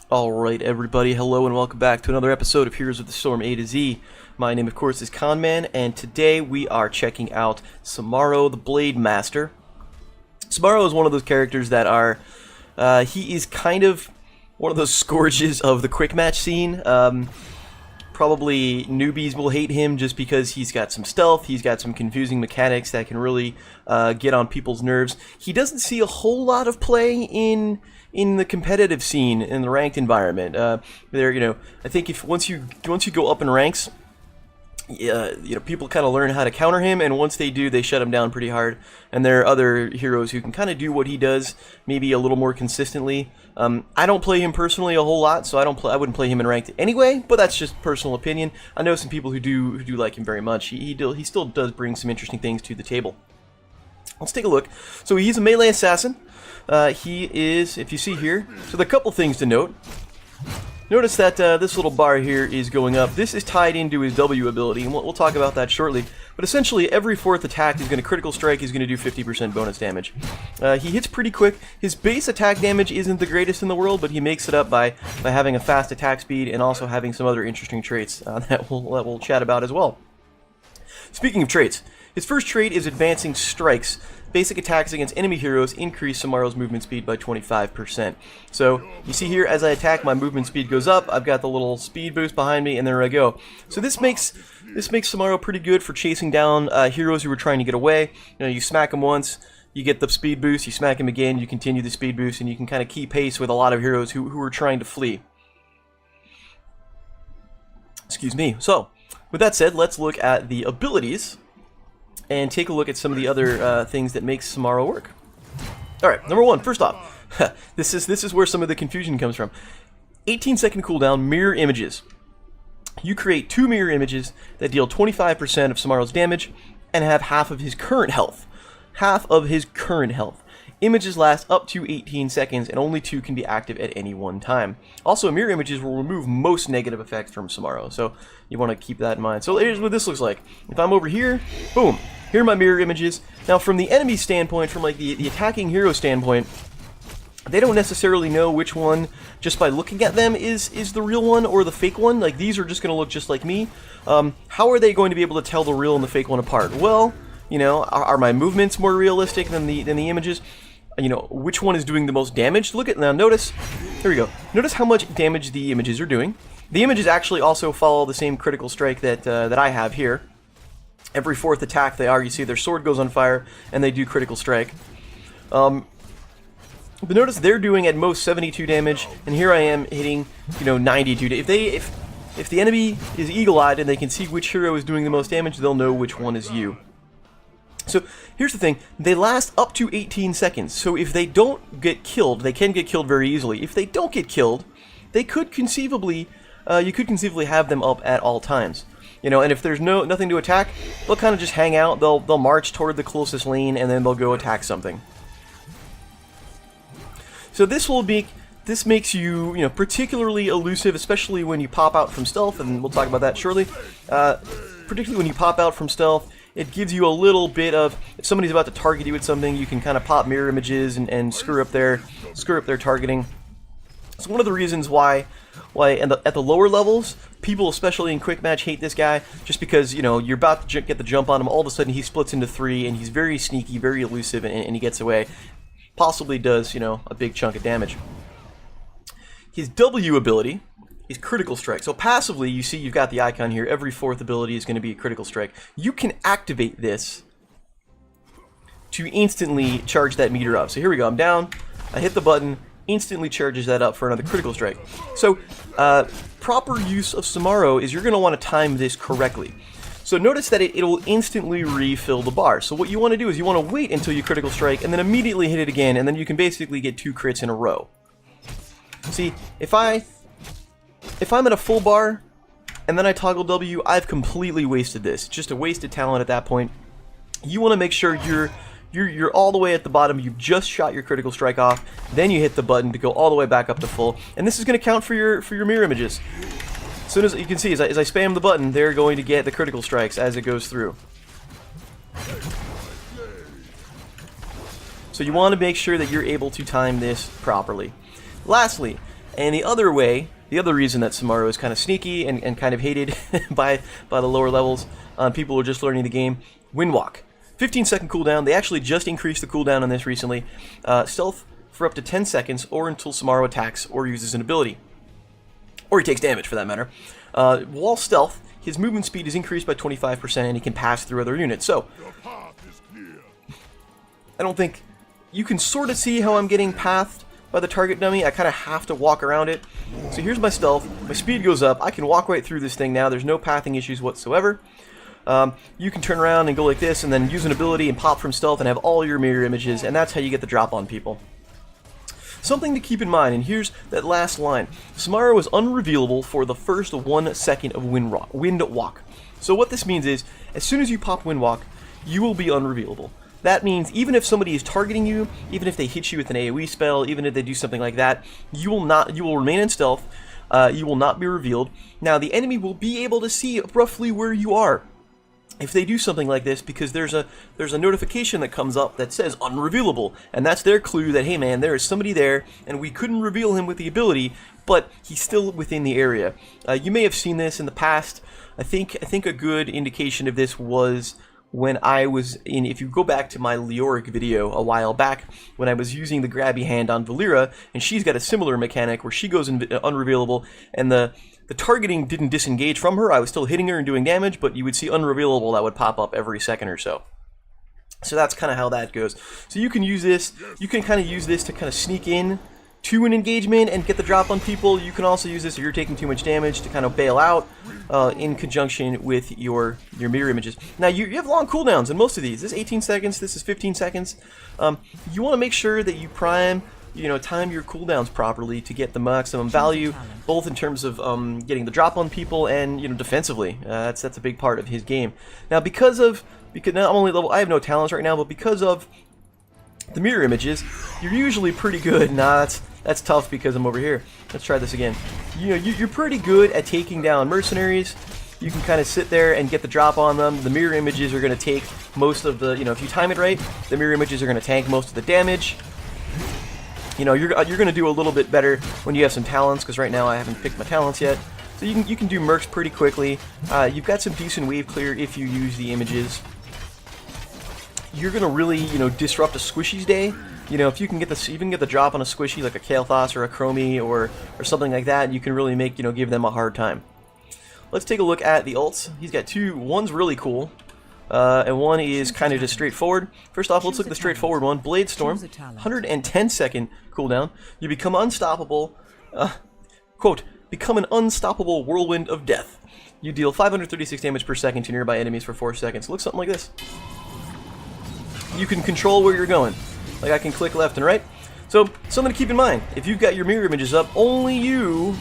Alright everybody, hello and welcome back to another episode of Heroes of the Storm A to Z. My name of course is Conman, and today we are checking out Sumaro the Blademaster. Sumaro is one of those characters that are, he is kind of one of those scourges of the Quickmatch scene. Probably newbies will hate him just because he's got some stealth, he's got some confusing mechanics that can really get on people's nerves. He doesn't see a whole lot of play in the competitive scene, in the ranked environment. I think if once you go up in ranks, people kind of learn how to counter him, and once they do, they shut him down pretty hard. And there are other heroes who can kind of do what he does, maybe a little more consistently. I don't play him personally a whole lot, so I wouldn't play him in ranked anyway. But that's just personal opinion. I know some people who do like him very much. He still does bring some interesting things to the table. Let's take a look. So he's a melee assassin. He is, if you see here, so there are a couple things to note. Notice that this little bar here is going up. This is tied into his W ability, and we'll talk about that shortly. But essentially, every fourth attack is going to critical strike, is going to do 50% bonus damage. He hits pretty quick. His base attack damage isn't the greatest in the world, but he makes it up by having a fast attack speed and also having some other interesting traits that we'll chat about as well. Speaking of traits, his first trait is Advancing Strikes. Basic attacks against enemy heroes increase Sumaro's movement speed by 25%. So, you see here, as I attack, my movement speed goes up. I've got the little speed boost behind me, and there I go. So this makes Sumaro pretty good for chasing down heroes who are trying to get away. You smack them once, you get the speed boost, you smack them again, you continue the speed boost, and you can kind of keep pace with a lot of heroes who are trying to flee. Excuse me. So, with that said, let's look at the abilities and take a look at some of the other things that makes Sumaro work. Alright, number one, first off, this is where some of the confusion comes from. 18-second cooldown, mirror images. You create 2 mirror images that deal 25% of Sumaro's damage and have half of his current health. Half of his current health. Images last up to 18 seconds, and only 2 can be active at any one time. Also, mirror images will remove most negative effects from Sumaro, so you want to keep that in mind. So here's what this looks like. If I'm over here, boom, here are my mirror images. Now, from the enemy standpoint, from like the attacking hero standpoint, they don't necessarily know which one, just by looking at them, is the real one or the fake one. Like, these are just going to look just like me. How are they going to be able to tell the real and the fake one apart? Well, are my movements more realistic than the images? Which one is doing the most damage? Look at now. Notice, here we go. Notice how much damage the images are doing. The images actually also follow the same critical strike that I have here. Every fourth attack they are, you see their sword goes on fire, and they do critical strike. But notice they're doing at most 72 damage, and here I am hitting, 92. If the enemy is eagle-eyed and they can see which hero is doing the most damage, they'll know which one is you. So, here's the thing, they last up to 18 seconds, so if they don't get killed, they can get killed very easily. If they don't get killed, they could conceivably, you could conceivably have them up at all times. And if there's nothing to attack, they'll kind of just hang out, they'll march toward the closest lane, and then they'll go attack something. So this makes you, particularly elusive, especially when you pop out from stealth, and we'll talk about that shortly. Particularly when you pop out from stealth, it gives you a little bit of, if somebody's about to target you with something, you can kind of pop mirror images and screw up their targeting. It's one of the reasons why at the lower levels, people, especially in Quickmatch, hate this guy, just because, you're about to get the jump on him, all of a sudden he splits into 3, and he's very sneaky, very elusive, and he gets away. Possibly does, a big chunk of damage. His W ability is Critical Strike. So passively, you see you've got the icon here. Every fourth ability is going to be a Critical Strike. You can activate this to instantly charge that meter up. So here we go. I'm down. I hit the button. Instantly charges that up for another Critical Strike. So proper use of Sumaro is you're going to want to time this correctly. So notice that it'll instantly refill the bar. So what you want to do is you want to wait until you Critical Strike and then immediately hit it again, and then you can basically get 2 crits in a row. See, if I'm at a full bar, and then I toggle W, I've completely wasted this. It's just a wasted talent at that point. You want to make sure you're all the way at the bottom, you've just shot your critical strike off, then you hit the button to go all the way back up to full, and this is going to count for your mirror images. As soon as you can see, as I spam the button, they're going to get the critical strikes as it goes through. So you want to make sure that you're able to time this properly. Lastly, And the other way, the other reason that Sumaro is kind of sneaky and kind of hated by the lower levels, people who are just learning the game, Windwalk. 15-second cooldown. They actually just increased the cooldown on this recently. Stealth for up to 10 seconds or until Sumaro attacks or uses an ability. Or he takes damage, for that matter. While stealth, his movement speed is increased by 25% and he can pass through other units. So, I don't think... You can sort of see how I'm getting pathed by the target dummy. I kind of have to walk around it. So here's my stealth. My speed goes up. I can walk right through this thing now. There's no pathing issues whatsoever. You can turn around and go like this and then use an ability and pop from stealth and have all your mirror images, and that's how you get the drop on people. Something to keep in mind, and here's that last line. Sumaro is unrevealable for the first 1 second of Windwalk. So what this means is, as soon as you pop Windwalk, you will be unrevealable. That means even if somebody is targeting you, even if they hit you with an AoE spell, even if they do something like that, you will remain in stealth, you will not be revealed. Now the enemy will be able to see roughly where you are if they do something like this, because there's a notification that comes up that says unrevealable, and that's their clue that, hey man, there is somebody there and we couldn't reveal him with the ability, but he's still within the area. You may have seen this in the past. I think a good indication of this was when I was in, if you go back to my Leoric video a while back, when I was using the grabby hand on Valera, and she's got a similar mechanic where she goes unrevealable, and the targeting didn't disengage from her. I was still hitting her and doing damage, but you would see unrevealable that would pop up every second or so. So that's kind of how that goes. So you can use this, you can kind of use this to kind of sneak in to an engagement and get the drop on people. You can also use this if you're taking too much damage to kind of bail out in conjunction with your mirror images. Now you have long cooldowns in most of these. This is 18 seconds, this is 15 seconds. You want to make sure that you time your cooldowns properly to get the maximum value, both in terms of getting the drop on people and defensively. That's a big part of his game. Now because now I'm only level, I have no talents right now, but because of the mirror images, you're usually pretty good. Nah, that's tough because I'm over here. Let's try this again. You're pretty good at taking down mercenaries. You can kind of sit there and get the drop on them. The mirror images are going to take most of the, if you time it right, the mirror images are going to tank most of the damage. You're going to do a little bit better when you have some talents, because right now I haven't picked my talents yet. So you can do mercs pretty quickly. You've got some decent wave clear if you use the images. You're going to really, disrupt a squishy's day. If you can get the drop on a squishy like a Kael'thas or a Chromie or something like that, you can really give them a hard time. Let's take a look at the ults. He's got two. One's really cool, and one is kind of just straightforward. First off, let's look at the straightforward one. Bladestorm, 110-second cooldown. You become unstoppable. Quote, become an unstoppable whirlwind of death. You deal 536 damage per second to nearby enemies for 4 seconds. Looks something like this. You can control where you're going. Like I can click left and right. So, something to keep in mind. If you've got your mirror images up, only you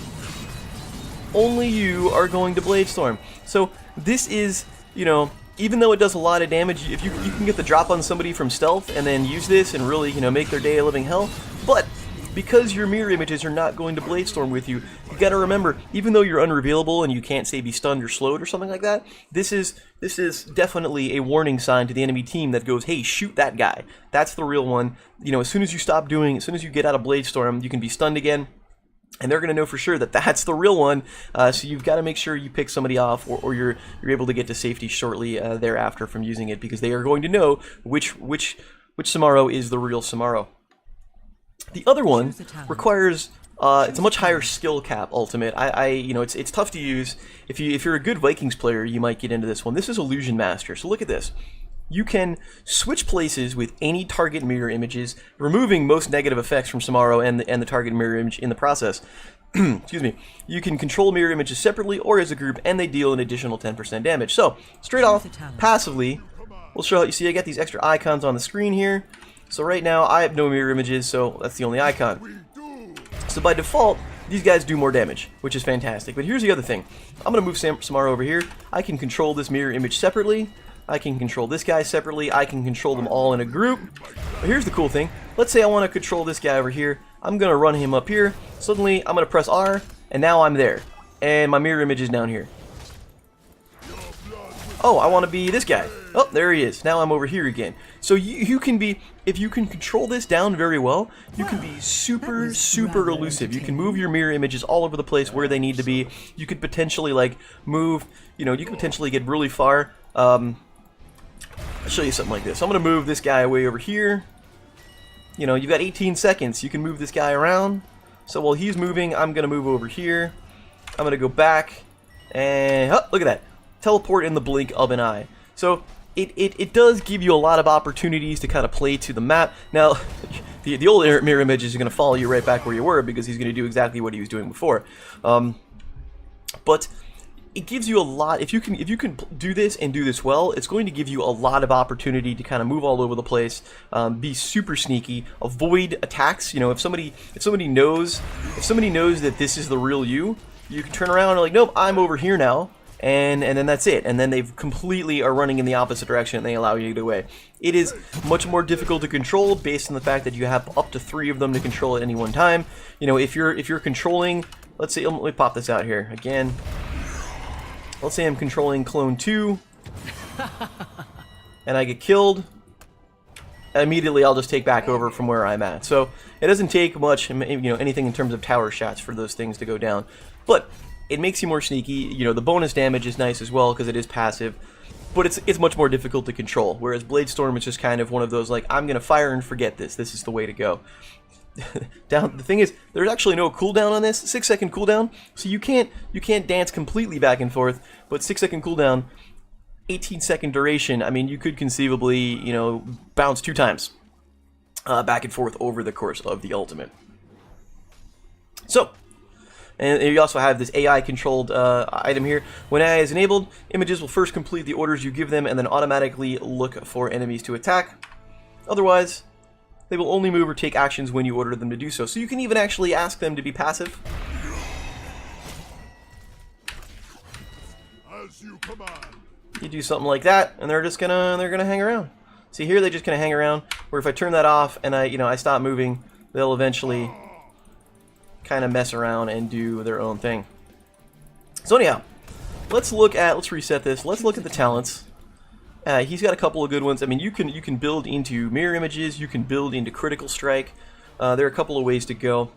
are going to Bladestorm. So, this is, even though it does a lot of damage, if you can get the drop on somebody from stealth and then use this and really, make their day a living hell. But because your mirror images are not going to Bladestorm with you, you gotta remember, even though you're unrevealable and you can't, say, be stunned or slowed or something like that, this is definitely a warning sign to the enemy team that goes, hey, shoot that guy. That's the real one. As soon as you get out of Bladestorm, you can be stunned again, and they're going to know for sure that that's the real one. So you've got to make sure you pick somebody off, or you're able to get to safety shortly thereafter from using it, because they are going to know which Sumaro is the real Sumaro. The other one requires it's a much higher skill cap. Ultimate, it's tough to use. If you're a good Vikings player, you might get into this one. This is Illusion Master. So look at this. You can switch places with any target mirror images, removing most negative effects from Sumaro and the target mirror image in the process. Excuse me. You can control mirror images separately or as a group, and they deal an additional 10% damage. So straight off, passively, we'll show you. See, I got these extra icons on the screen here. So right now, I have no mirror images, so that's the only icon. So by default, these guys do more damage, which is fantastic. But here's the other thing. I'm going to move Sumaro over here. I can control this mirror image separately. I can control this guy separately. I can control them all in a group. But here's the cool thing. Let's say I want to control this guy over here. I'm going to run him up here. Suddenly, I'm going to press R, and now I'm there. And my mirror image is down here. Oh, I want to be this guy. Oh, there he is. Now I'm over here again. So you can be, if you can control this down very well, you can be super elusive. You can move your mirror images all over the place where they need to be. You could potentially like move, you could potentially get really far. I'll show you something like this. I'm going to move this guy away over here. You've got 18 seconds. You can move this guy around. So while he's moving, I'm going to move over here. I'm going to go back. And, oh, look at that. Teleport in the blink of an eye. So it does give you a lot of opportunities to kind of play to the map. Now, the old mirror image is going to follow you right back where you were because he's going to do exactly what he was doing before. But it gives you a lot. If you can do this and do this well, it's going to give you a lot of opportunity to kind of move all over the place, be super sneaky, avoid attacks. If somebody knows that this is the real you, you can turn around and like, nope, I'm over here now. And then that's it. And then they completely are running in the opposite direction and they allow you to get away. It is much more difficult to control based on the fact that you have up to 3 of them to control at any one time. If you're controlling, let's say, let me pop this out here again. Let's say I'm controlling clone 2 and I get killed. Immediately I'll just take back over from where I'm at. So it doesn't take much, anything in terms of tower shots for those things to go down. But it makes you more sneaky. The bonus damage is nice as well because it is passive, but it's much more difficult to control. Whereas Bladestorm is just kind of one of those like, I'm gonna fire and forget this. This is the way to go. The thing is, there's actually no cooldown on this. 6-second cooldown, so you can't dance completely back and forth. But 6-second cooldown, 18-second duration. I mean, you could conceivably bounce 2 times back and forth over the course of the ultimate. So. And you also have this AI-controlled item here. When AI is enabled, images will first complete the orders you give them and then automatically look for enemies to attack. Otherwise, they will only move or take actions when you order them to do so. So you can even actually ask them to be passive. As you command. You do something like that, and they're gonna hang around. See here, they're just gonna hang around. Where if I turn that off and I stop moving, they'll eventually kind of mess around and do their own thing. So anyhow, let's reset this. Let's look at the talents. He's got a couple of good ones. I mean, you can build into mirror images. You can build into critical strike. There are a couple of ways to go.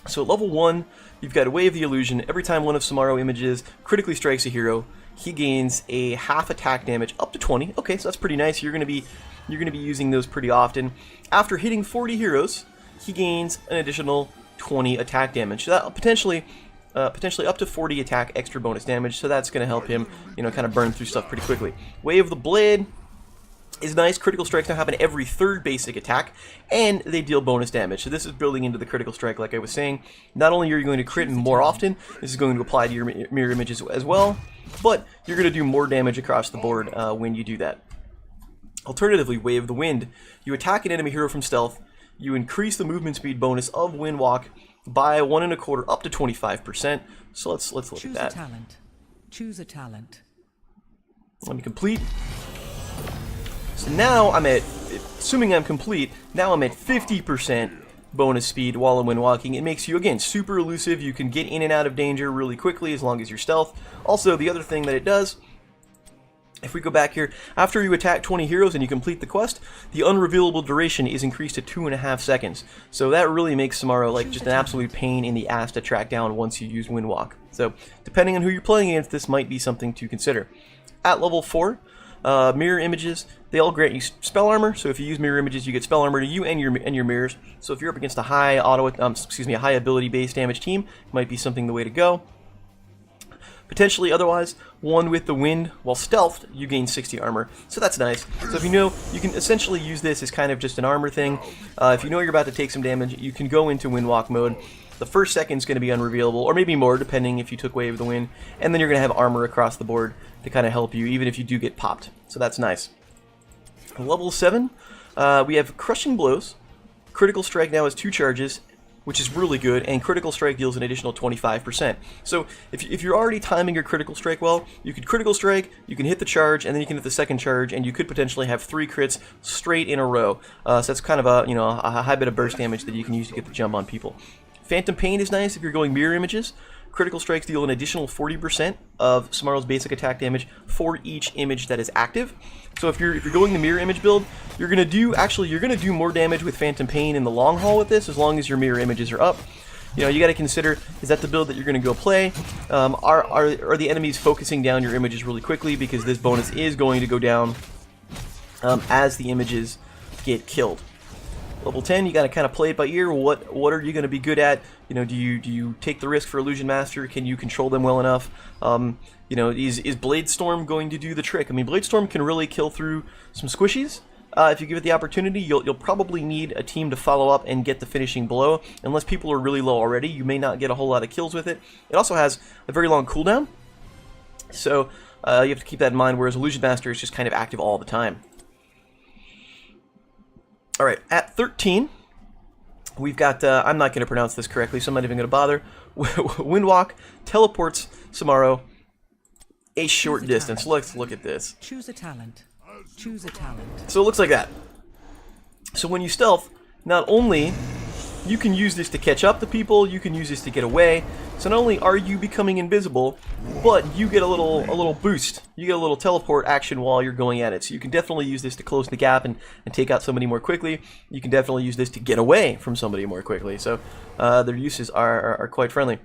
So at level 1, you've got a Wave the Illusion. Every time one of Sumaro images critically strikes a hero, he gains a half attack damage up to 20. Okay, so that's pretty nice. You're gonna be using those pretty often. After hitting 40 heroes, he gains an additional 20 attack damage. So that potentially up to 40 attack extra bonus damage. So that's going to help him, kind of burn through stuff pretty quickly. Wave the Blade is nice. Critical strikes now happen every 3rd basic attack, and they deal bonus damage. So this is building into the critical strike, like I was saying. Not only are you going to crit more often, this is going to apply to your mirror images as well, but you're going to do more damage across the board when you do that. Alternatively, Wave the Wind. You attack an enemy hero from stealth. You increase the movement speed bonus of Windwalk by 1 1/4 up to 25%. So let's look at that. Choose a talent. Let me complete. So now I'm at, assuming I'm complete, now I'm at 50% bonus speed while I'm windwalking. It makes you, again, super elusive. You can get in and out of danger really quickly as long as you're stealth. Also, the other thing that it does, if we go back here, after you attack 20 heroes and you complete the quest, the unrevealable duration is increased to 2.5 seconds. So that really makes Sumaro like just an absolute pain in the ass to track down once you use Windwalk. So depending on who you're playing against, this might be something to consider. At level 4, mirror images, they all grant you spell armor. So if you use mirror images, you get spell armor to you and your mirrors. So if you're up against a high a high ability based damage team, it might be something the way to go. Potentially otherwise, one with the wind, while stealthed, you gain 60 armor. So that's nice. So if you can essentially use this as kind of just an armor thing. If you know you're about to take some damage, you can go into Windwalk mode. The first second's going to be unrevealable, or maybe more, depending if you took Wave of the Wind. And then you're going to have armor across the board to kind of help you, even if you do get popped. So that's nice. Level 7, we have Crushing Blows. Critical Strike now has 2 charges, which is really good, and Critical Strike deals an additional 25%. So if you're already timing your Critical Strike well, you could Critical Strike, you can hit the charge, and then you can hit the second charge, and you could potentially have 3 crits straight in a row. So that's kind of a high bit of burst damage that you can use to get the jump on people. Phantom Pain is nice if you're going mirror images. critical strikes deal an additional 40% of Sumaro's basic attack damage for each image that is active. So if you're going the mirror image build, you're gonna do more damage with Phantom Pain in the long haul with this, as long as your mirror images are up. You know, you got to consider, is that the build that you're going to go play? Are the enemies focusing down your images really quickly, because this bonus is going to go down as the images get killed. Level 10, you got to kind of play it by ear. What are you going to be good at? You know, do you take the risk for Illusion Master? Can you control them well enough? You know, is Bladestorm going to do the trick? I mean, Bladestorm can really kill through some squishies. If you give it the opportunity, you'll probably need a team to follow up and get the finishing blow. Unless people are really low already, you may not get a whole lot of kills with it. It also has a very long cooldown, so you have to keep that in mind, whereas Illusion Master is just kind of active all the time. Alright, at 13, we've got, I'm not going to pronounce this correctly, so I'm not even going to bother. Windwalk teleports Sumaro a short distance. Let's look at this. Choose a talent. Choose a talent. So it looks like that. So when you stealth, not only you can use this to catch up to people, you can use this to get away. So not only are you becoming invisible, but you get a little boost. You get a little teleport action while you're going at it. So you can definitely use this to close the gap and take out somebody more quickly. You can definitely use this to get away from somebody more quickly. So their uses are quite friendly.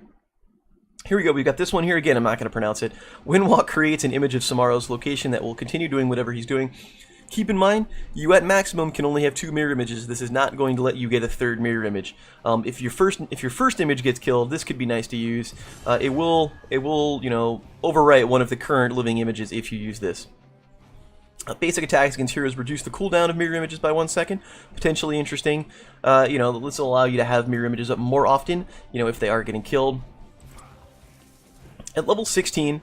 Here we go, we've got this one here again, I'm not going to pronounce it. Windwalk creates an image of Sumaro's location that will continue doing whatever he's doing. Keep in mind, you at maximum can only have 2 mirror images. This is not going to let you get a 3rd mirror image. If your first image gets killed, this could be nice to use. It will you know, overwrite one of the current living images if you use this. Basic attacks against heroes reduce the cooldown of mirror images by 1 second. Potentially interesting. You know, this will allow you to have mirror images up more often, you know, if they are getting killed. At level 16,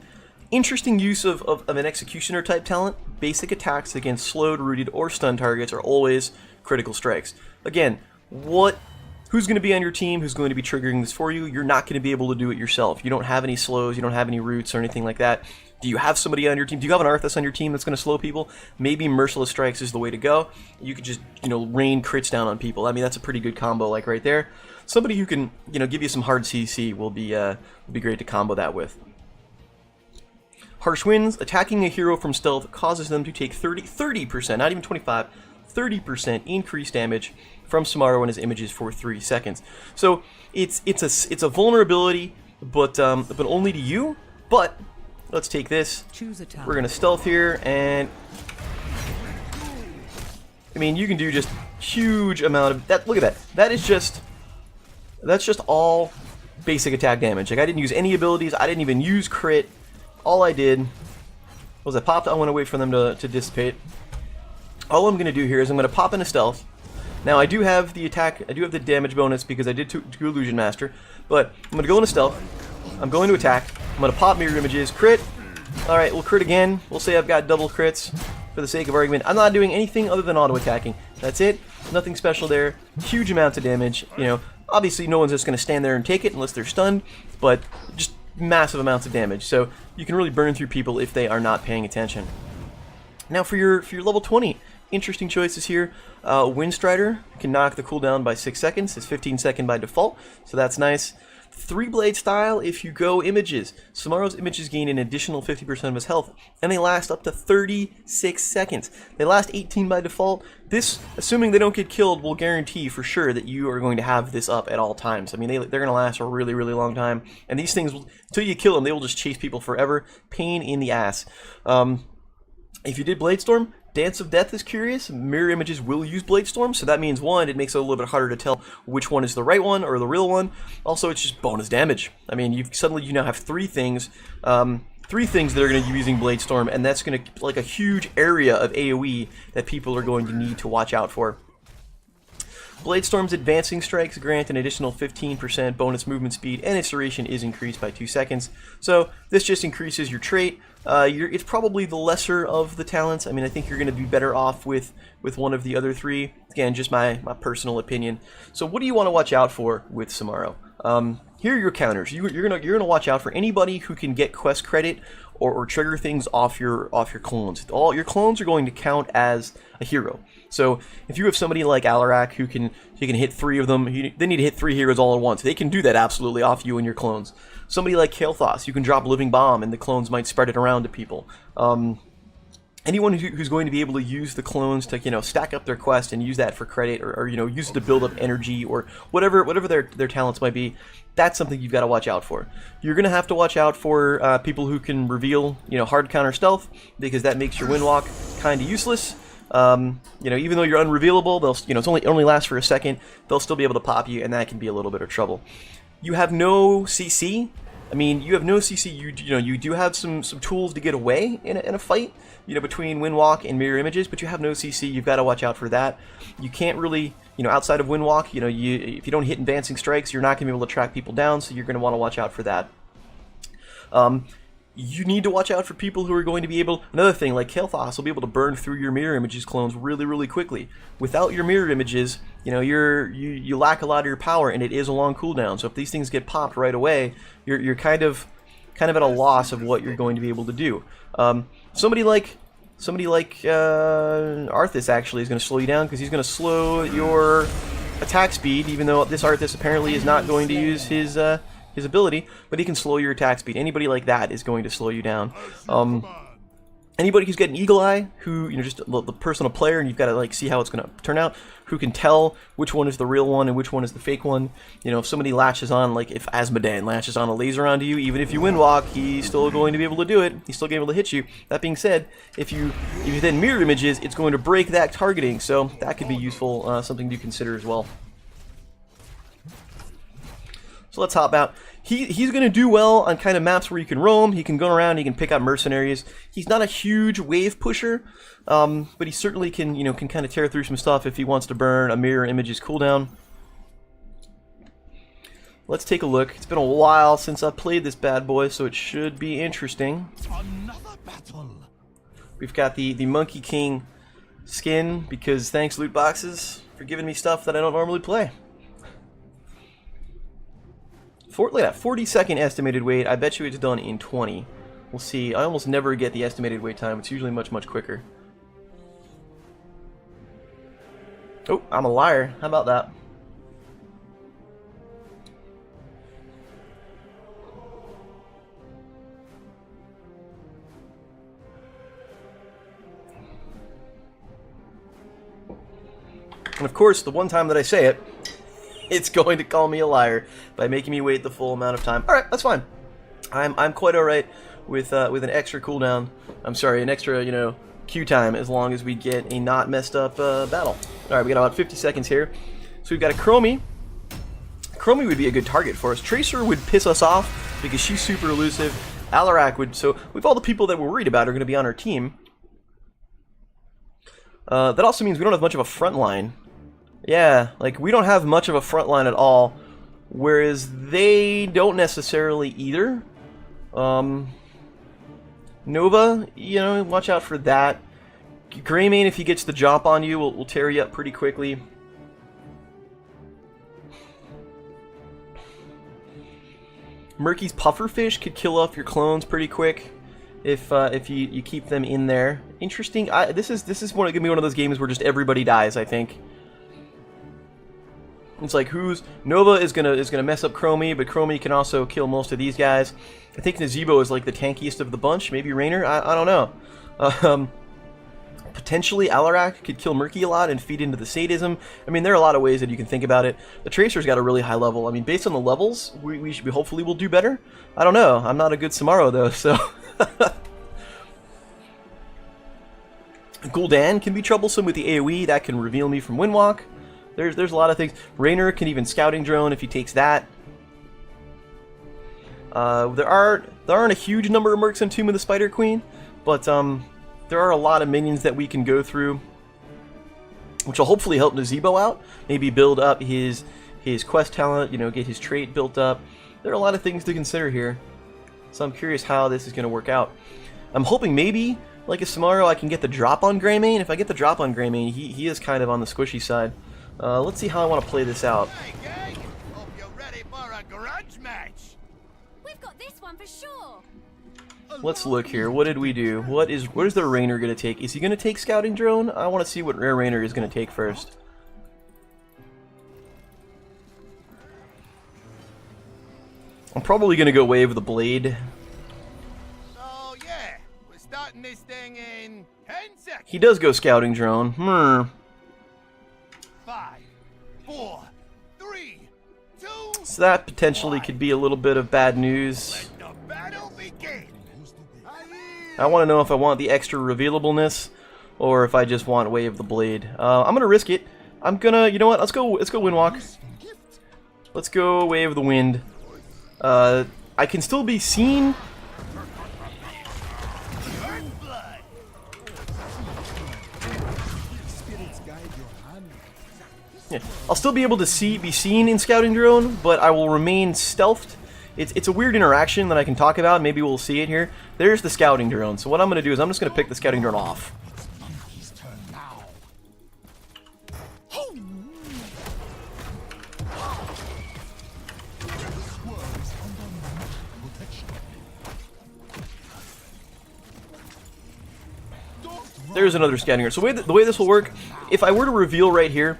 interesting use of an executioner type talent. Basic attacks against slowed, rooted, or stunned targets are always critical strikes. Again, who's going to be on your team? Who's going to be triggering this for you? You're not going to be able to do it yourself. You don't have any slows, you don't have any roots or anything like that. Do you have somebody on your team? Do you have an Arthas on your team that's going to slow people? Maybe Merciless Strikes is the way to go. You could just, you know, rain crits down on people. I mean, that's a pretty good combo, like right there. Somebody who can, you know, give you some hard CC will be great to combo that with. Harsh Winds, attacking a hero from stealth causes them to take 30%, not even 25, 30% increased damage from Sumaro and his images for 3 seconds. So it's a vulnerability, but only to you. But let's take this. Choose a talent. We're gonna stealth here, and I mean, you can do just huge amount of that. Look at that. That's just all basic attack damage. Like, I didn't use any abilities. I didn't even use crit. All I did was I popped. I want to wait for them to dissipate. All I'm going to do here is I'm going to pop into stealth. Now I do have the attack. I do have the damage bonus because I did to Illusion Master. But I'm going to go into stealth. I'm going to attack. I'm going to pop mirror images. Crit. All right, we'll crit again. We'll say I've got double crits for the sake of argument. I'm not doing anything other than auto attacking. That's it. Nothing special there. Huge amounts of damage. You know, obviously no one's just going to stand there and take it unless they're stunned. But just massive amounts of damage, so you can really burn through people if they are not paying attention. Now for your level 20, interesting choices here. Windstrider can knock the cooldown by 6 seconds. It's 15 second by default, so that's nice. 3-blade style if you go images. Sumaro's images gain an additional 50% of his health, and they last up to 36 seconds. They last 18 by default. This, assuming they don't get killed, will guarantee for sure that you are going to have this up at all times. I mean, they're going to last a really, really long time, and these things, until you kill them, they will just chase people forever. Pain in the ass. If you did Bladestorm, Dance of Death is curious. Mirror images will use Bladestorm, so that means, one, it makes it a little bit harder to tell which one is the right one or the real one. Also, it's just bonus damage. I mean, you now have 3 things. 3 things that are going to be using Bladestorm, and that's going to, like, a huge area of AoE that people are going to need to watch out for. Bladestorm's advancing strikes grant an additional 15% bonus movement speed, and its duration is increased by 2 seconds. So this just increases your trait. It's probably the lesser of the talents. I mean, I think you're going to be better off with one of the other 3. Again, just my personal opinion. So what do you want to watch out for with Sumaro? Here are your counters. You're gonna watch out for anybody who can get quest credit or trigger things off your clones. All your clones are going to count as a hero. So if you have somebody like Alarak who can hit 3 of them, they need to hit 3 heroes all at once. They can do that absolutely off you and your clones. Somebody like Kael'thas, you can drop Living Bomb and the clones might spread it around to people. Anyone who's going to be able to use the clones to, you know, stack up their quest and use that for credit, or you know, use it to build up energy, or whatever their talents might be, that's something you've got to watch out for. You're going to have to watch out for people who can reveal, you know, hard counter stealth, because that makes your Windwalk kind of useless. You know, even though you're unrevealable, they'll, you know, it's only lasts for a second, they'll still be able to pop you, and that can be a little bit of trouble. You have no CC. I mean, you have no CC. You know, you do have some tools to get away in a fight, you know, between Windwalk and mirror images, but you have no CC. You've got to watch out for that. You can't really, you know, outside of Windwalk, you know, if you don't hit advancing strikes, you're not going to be able to track people down, so you're going to want to watch out for that. You need to watch out for people who are going to be able... Another thing, like Kael'thas will be able to burn through your mirror images clones really, really quickly. Without your mirror images, you know, you lack a lot of your power, and it is a long cooldown. So if these things get popped right away, you're kind of at a loss of what you're going to be able to do. Somebody like Arthas actually is going to slow you down, because he's going to slow your attack speed, even though this Arthas apparently is not going to use his ability, but he can slow your attack speed. Anybody like that is going to slow you down. Anybody who's got an eagle eye, who, you know, just the personal player, and you've got to like see how it's going to turn out, who can tell which one is the real one and which one is the fake one. You know, if somebody latches on, like if Azmodan latches on a laser onto you, even if you Windwalk, he's still going to be able to do it. He's still going to be able to hit you. That being said, if you then mirror images, it's going to break that targeting, so that could be useful, something to consider as well. So let's hop out. He's going to do well on kind of maps where you can roam. He can go around. He can pick up mercenaries. He's not a huge wave pusher, but he certainly can, you know, can kind of tear through some stuff if he wants to burn a mirror image's cooldown. Let's take a look. It's been a while since I played this bad boy, so it should be interesting. Another battle. We've got the Monkey King skin, because thanks loot boxes for giving me stuff that I don't normally play. Look at that, 40-second estimated wait. I bet you it's done in 20. We'll see. I almost never get the estimated wait time. It's usually much, much quicker. Oh, I'm a liar. How about that? And of course, the one time that I say it, it's going to call me a liar by making me wait the full amount of time. All right, that's fine. I'm quite all right with an extra cooldown. I'm sorry, an extra, you know, queue time, as long as we get a not messed up battle. All right, we got about 50 seconds here. So we've got a Chromie. Chromie would be a good target for us. Tracer would piss us off because she's super elusive. Alarak would. So with all the people that we're worried about are going to be on our team. That also means we don't have much of a front line. Yeah, like, we don't have much of a front line at all, whereas they don't necessarily either. Nova, you know, watch out for that. Greymane, if he gets the jump on you, will tear you up pretty quickly. Murky's Pufferfish could kill off your clones pretty quick if you keep them in there. Interesting. This is gonna be one of those games where just everybody dies, I think. It's like, Nova is gonna mess up Chromie, but Chromie can also kill most of these guys. I think Nazebo is like the tankiest of the bunch. Maybe Raynor. I don't know. Potentially Alarak could kill Murky a lot and feed into the sadism. I mean, there are a lot of ways that you can think about it. The Tracer's got a really high level. I mean, based on the levels, we should hopefully will do better. I don't know. I'm not a good Sumaro though, so. Gul'dan can be troublesome with the AoE. That can reveal me from Windwalk. There's a lot of things. Raynor can even scouting drone if he takes that. There aren't a huge number of mercs in Tomb of the Spider Queen, but there are a lot of minions that we can go through, which will hopefully help Nazebo out. Maybe build up his quest talent, you know, get his trait built up. There are a lot of things to consider here, so I'm curious how this is going to work out. I'm hoping maybe, like a Sumaro, I can get the drop on Greymane. If I get the drop on Greymane, he is kind of on the squishy side. Let's see how I want to play this out. Hey, gang! Hope you're ready for a grudge match. We've got this one for sure. Let's look here. What did we do? What is the Raynor going to take? Is he going to take scouting drone? I want to see what Rare Raynor is going to take first. I'm probably gonna go Wave of the Blade. So yeah, we're starting this thing in 10 seconds. He does go Scouting Drone. 5, 4, 3, 2. So that potentially could be a little bit of bad news. Let the battle begin. I want to know if I want the extra revealableness or if I just want Wave of the Blade. I'm gonna risk it. I'm gonna, you know what? Let's go Windwalk. Let's go Wave of the Wind. I can still be seen. Yeah, I'll still be able to be seen in Scouting Drone, but I will remain stealthed. It's a weird interaction that I can talk about. Maybe we'll see it here. There's the Scouting Drone. So what I'm going to do is I'm just going to pick the Scouting Drone off. There's another Scouting Drone. So the way this will work, if I were to reveal right here,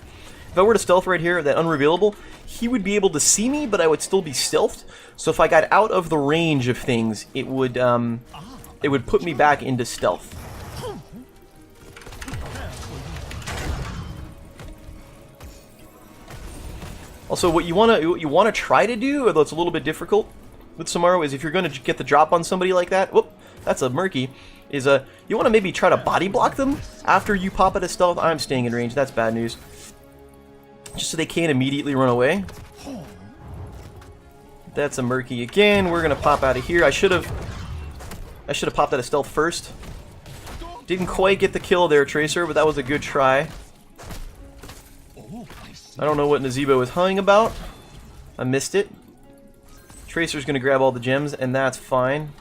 if I were to stealth right here, that unrevealable, he would be able to see me, but I would still be stealthed. So if I got out of the range of things, it would put me back into stealth. Also, what you wanna try to do, although it's a little bit difficult with Sumaro, is if you're gonna get the drop on somebody like that, whoop, that's a Murky, is you wanna maybe try to body block them after you pop out of stealth. I'm staying in range, that's bad news. Just so they can't immediately run away. That's a Murky again. We're gonna pop out of here. I should have popped out of stealth first. Didn't quite get the kill there, Tracer, but that was a good try. I don't know what Nazebo is humming about. I missed it. Tracer's gonna grab all the gems, and that's fine.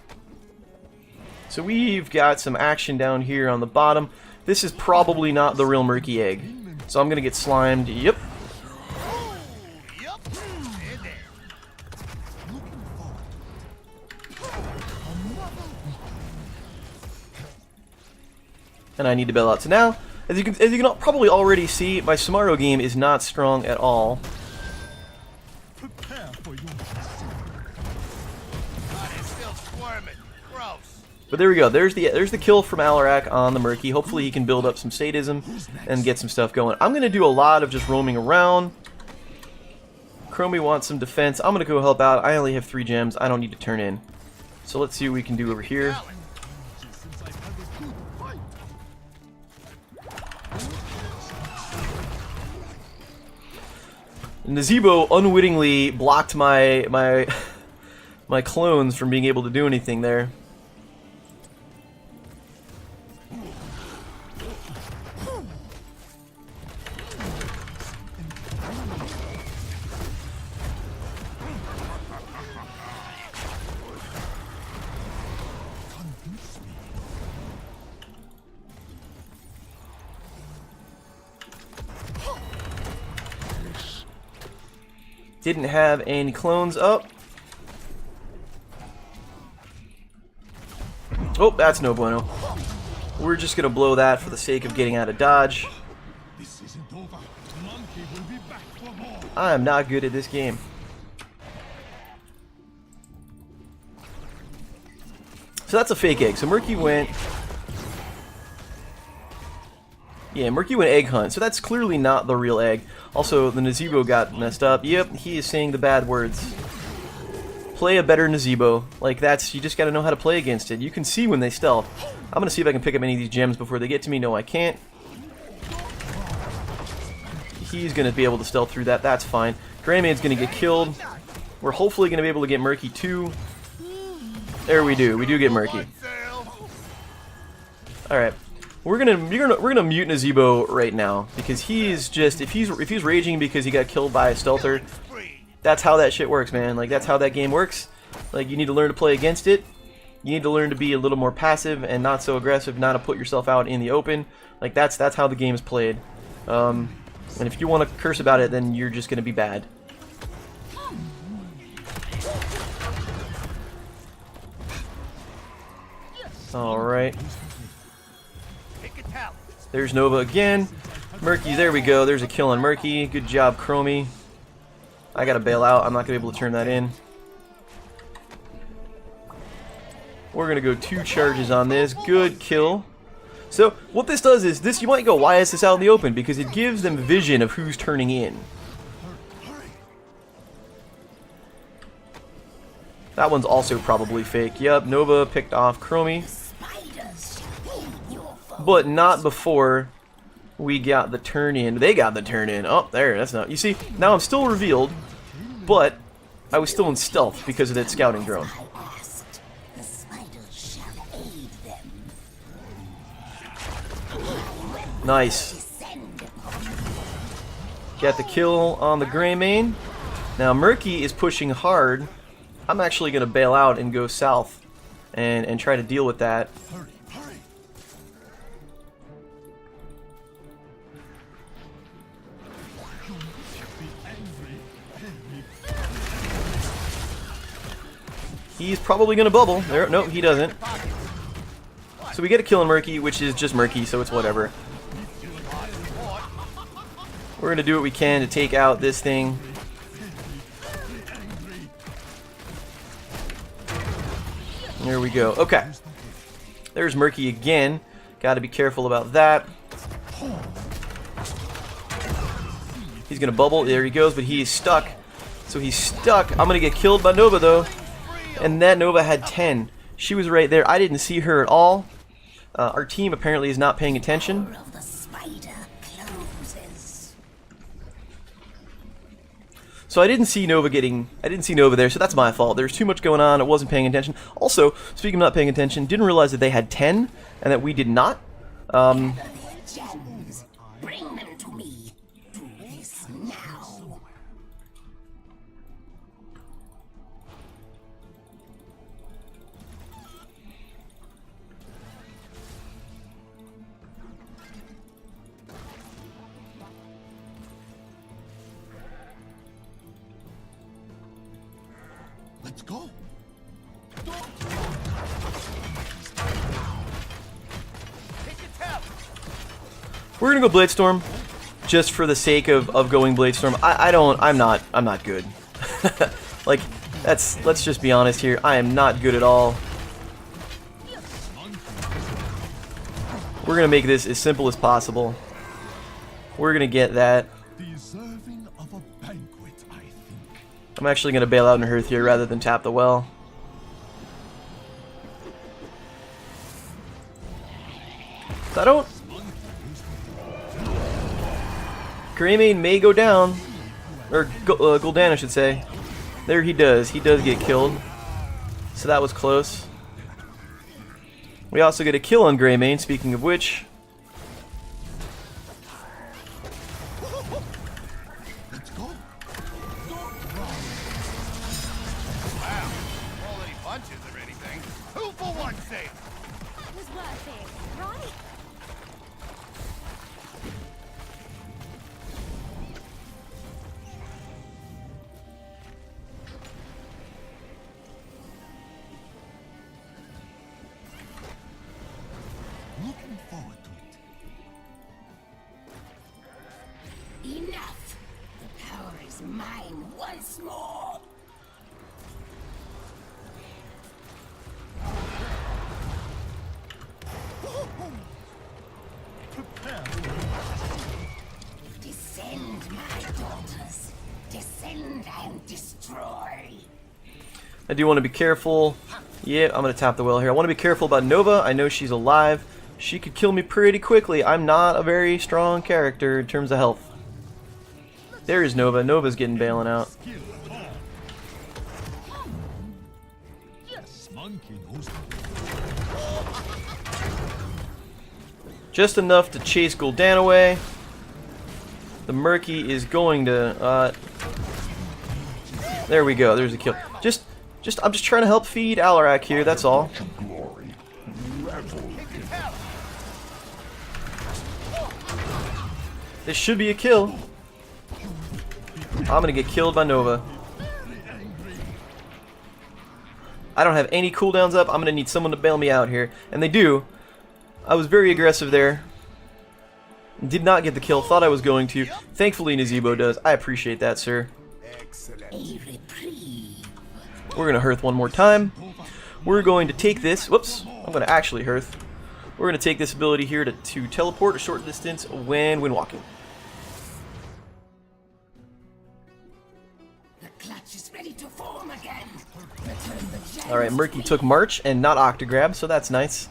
So we've got some action down here on the bottom. This is probably not the real Murky egg. So I'm gonna get slimed. Yep. And I need to bail out. So now, as you can probably already see, my Sumaro game is not strong at all. But there we go. There's the kill from Alarak on the Murky. Hopefully he can build up some sadism and get some stuff going. I'm gonna do a lot of just roaming around. Chromie wants some defense. I'm gonna go help out. I only have 3 gems. I don't need to turn in. So let's see what we can do over here. Nazebo unwittingly blocked my clones from being able to do anything there. Didn't have any clones up. Oh, that's no bueno. We're just gonna blow that for the sake of getting out of dodge. I am not good at this game. So that's a fake egg. So Murky went... Yeah, Murky went egg hunt, so that's clearly not the real egg. Also, the Nazebo got messed up. Yep, he is saying the bad words. Play a better Nazebo. Like, you just gotta know how to play against it. You can see when they stealth. I'm gonna see if I can pick up any of these gems before they get to me. No, I can't. He's gonna be able to stealth through that. That's fine. Greymaid's gonna get killed. We're hopefully gonna be able to get Murky too. There we do. We do get Murky. Alright. We're gonna mute Nazebo right now because he's just if he's raging because he got killed by a stealther, that's how that shit works, man. Like, that's how that game works. Like, you need to learn to play against it. You need to learn to be a little more passive and not so aggressive, not to put yourself out in the open. Like, that's how the game is played. And if you want to curse about it, then you're just gonna be bad. All right. There's Nova again. Murky, there we go. There's a kill on Murky. Good job, Chromie. I gotta bail out. I'm not gonna be able to turn that in. We're gonna go 2 charges on this. Good kill. So what this does is this. You might go, why is this out in the open? Because it gives them vision of who's turning in. That one's also probably fake. Yep, Nova picked off Chromie. But not before we got the turn in. They got the turn in. Oh, there, that's not. You see, now I'm still revealed, but I was still in stealth because of that scouting drone. Nice. Got the kill on the Greymane. Now Murky is pushing hard. I'm actually going to bail out and go south and try to deal with that. He's probably going to bubble. There, no, he doesn't. So we get a kill on Murky, which is just Murky, so it's whatever. We're going to do what we can to take out this thing. There we go. Okay. There's Murky again. Got to be careful about that. He's going to bubble. There he goes, but he is stuck. So he's stuck. I'm going to get killed by Nova, though. And that Nova had 10. She was right there. I didn't see her at all. Our team apparently is not paying attention. So I didn't see Nova there, so that's my fault. There's too much going on. I wasn't paying attention. Also, speaking of not paying attention, didn't realize that they had 10 and that we did not. Bring them to me. Do this now. Let's go. We're gonna go Bladestorm, just for the sake of going Bladestorm. I'm not good. Like, let's just be honest here. I am not good at all. We're gonna make this as simple as possible. We're gonna get that. Deserving of a banquet, I think. I'm actually gonna bail out in Hearth here rather than tap the well. I don't. Greymane may go down, or Gul'dan, I should say. There he does. He does get killed. So that was close. We also get a kill on Greymane, speaking of which. Let's go. Wow, quality punches or anything. Who for one's sake? That was worth it, right? Looking forward to it. Enough. The power is mine once more. Descend, my daughters. Descend and destroy. I do want to be careful. Yeah, I'm going to tap the well here. I want to be careful about Nova. I know she's alive. She could kill me pretty quickly. I'm not a very strong character in terms of health. There is Nova. Nova's getting bailing out. Yes, monkey knows. Just enough to chase Gul'dan away. The Murky is going to... there we go. There's a kill. I'm just trying to help feed Alarak here. That's all. This should be a kill. I'm gonna get killed by Nova. I don't have any cooldowns up. I'm gonna need someone to bail me out here. And they do. I was very aggressive there. Did not get the kill. Thought I was going to. Thankfully Nazebo does. I appreciate that, sir. Excellent. A reprieve. We're gonna Hearth one more time. we're going to take this. Whoops, I'm going to actually Hearth. We're going to take this ability here to teleport a short distance when walking. The clutch is ready to form again. Return the giant. Alright, Murky took March and not Octograb, so that's nice.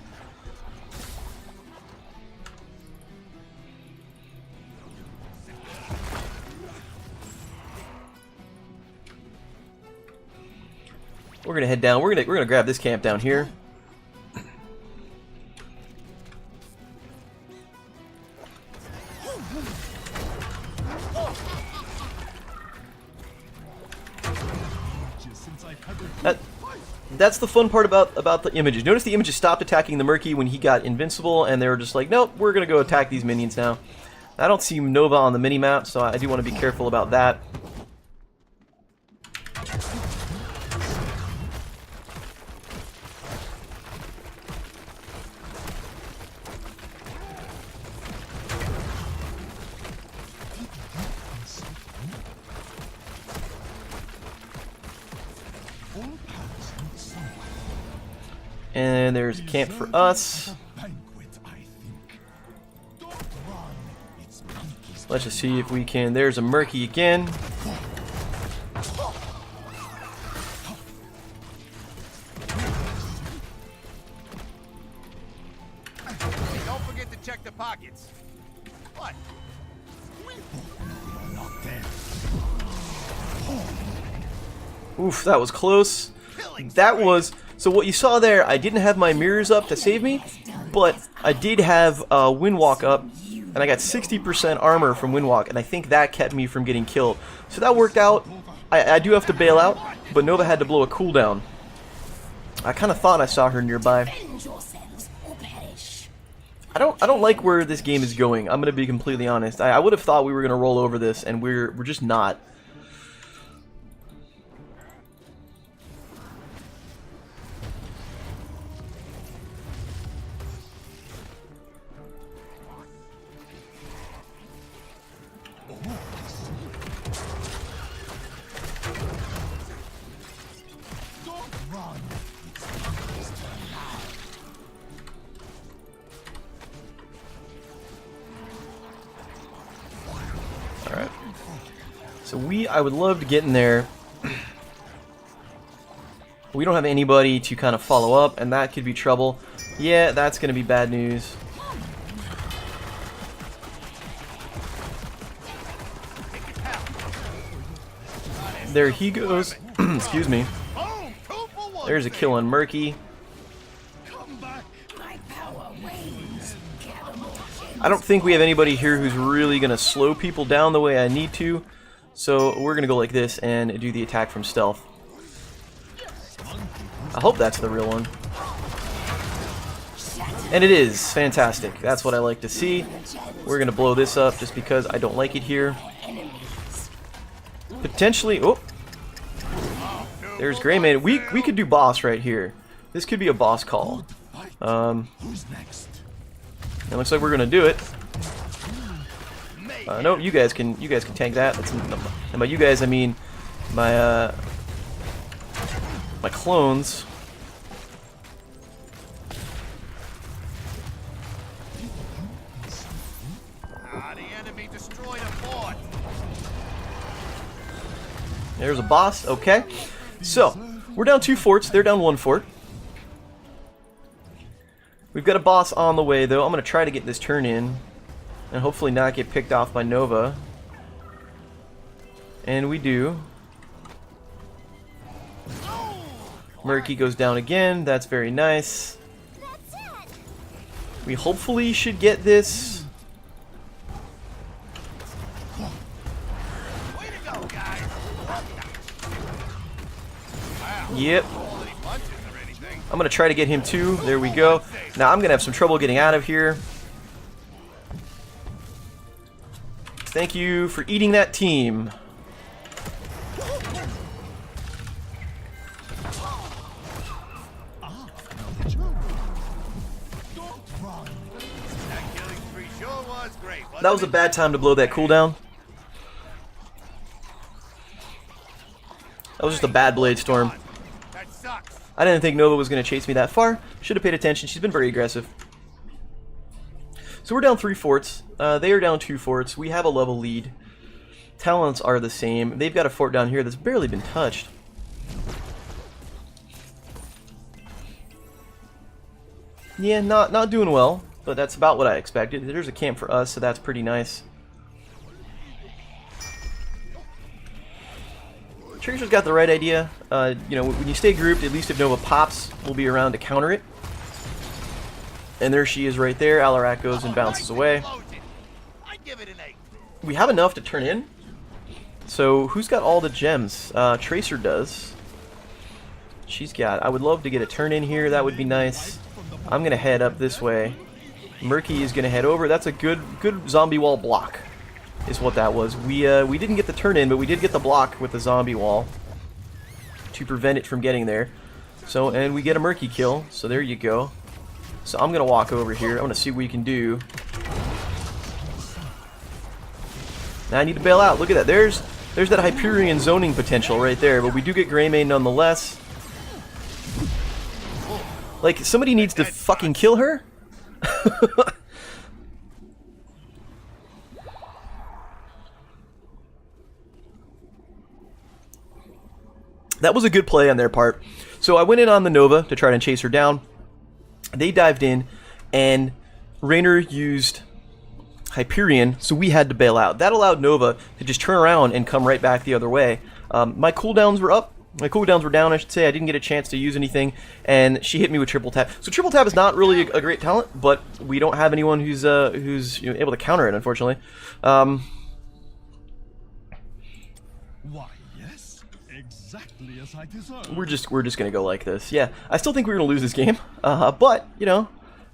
We're gonna head down. We're gonna grab this camp down here. That's the fun part about the images. Notice the images stopped attacking the Murky when he got invincible, and they were just like, nope, we're gonna go attack these minions now. I don't see Nova on the minimap, so I do want to be careful about that. And there's a camp for us. Let's just see if we can. There's a Murky again. Don't forget to check the pockets. What? Oof, that was close. That was... So what you saw there, I didn't have my mirrors up to save me, but I did have Windwalk up, and I got 60% armor from Windwalk, and I think that kept me from getting killed. So that worked out. I do have to bail out, but Nova had to blow a cooldown. I kind of thought I saw her nearby. Avenge yourselves or perish. I don't like where this game is going. I'm gonna be completely honest. I would have thought we were gonna roll over this, and we're just not. Alright. So I would love to get in there. We don't have anybody to kind of follow up, and that could be trouble. Yeah, that's going to be bad news. There he goes. Excuse me. There's a kill on Murky. My power wanes. I don't think we have anybody here who's really going to slow people down the way I need to. So we're going to go like this and do the attack from stealth. I hope that's the real one. And it is. Fantastic. That's what I like to see. We're going to blow this up just because I don't like it here. Potentially... Oh! There's Greymane. We could do boss right here. This could be a boss call. Who's next? It looks like we're gonna do it. No, you guys can tank that. That's, and by you guys I mean my my clones. The enemy destroyed a fort. There's a boss. Okay, so we're down 2 forts. They're down 1 fort. We've got a boss on the way, though. I'm going to try to get this turn in and hopefully not get picked off by Nova. And we do. Murky goes down again. That's very nice. We hopefully should get this. Way to go, guys. Yep. Any punches or anything? I'm going to try to get him too. There we go. Now I'm going to have some trouble getting out of here. Thank you for eating that team. That killing spree sure was great. That was a bad time to blow that cooldown. That was just a bad Bladestorm. That sucks. I didn't think Nova was going to chase me that far. Should have paid attention. She's been very aggressive. So we're down 3 forts. They are down 2 forts. We have a level lead. Talents are the same. They've got a fort down here that's barely been touched. Yeah, not doing well, but that's about what I expected. There's a camp for us, so that's pretty nice. Tracer's got the right idea. You know, when you stay grouped, at least if Nova pops, we'll be around to counter it. And there she is right there. Alarak goes and bounces away. We have enough to turn in. So who's got all the gems? Tracer does. She's got. I would love to get a turn in here. That would be nice. I'm gonna head up this way. Murky is gonna head over. That's a good zombie wall block, is what that was. We didn't get the turn in, but we did get the block with the zombie wall to prevent it from getting there. So, and we get a Murky kill. So there you go. So I'm gonna walk over here. I want to see what we can do. Now I need to bail out. Look at that. There's that Hyperion zoning potential right there. But we do get Greymane nonetheless. Like, somebody needs to fucking kill her. That was a good play on their part. So I went in on the Nova to try and chase her down. They dived in, and Raynor used Hyperion, so we had to bail out. That allowed Nova to just turn around and come right back the other way. My cooldowns were up. My cooldowns were down, I should say. I didn't get a chance to use anything, and she hit me with triple tap. So triple tap is not really a great talent, but we don't have anyone who's you know, able to counter it, unfortunately. Why, yes, exactly as I deserve. We're just gonna go like this. Yeah, I still think we're gonna lose this game, but you know,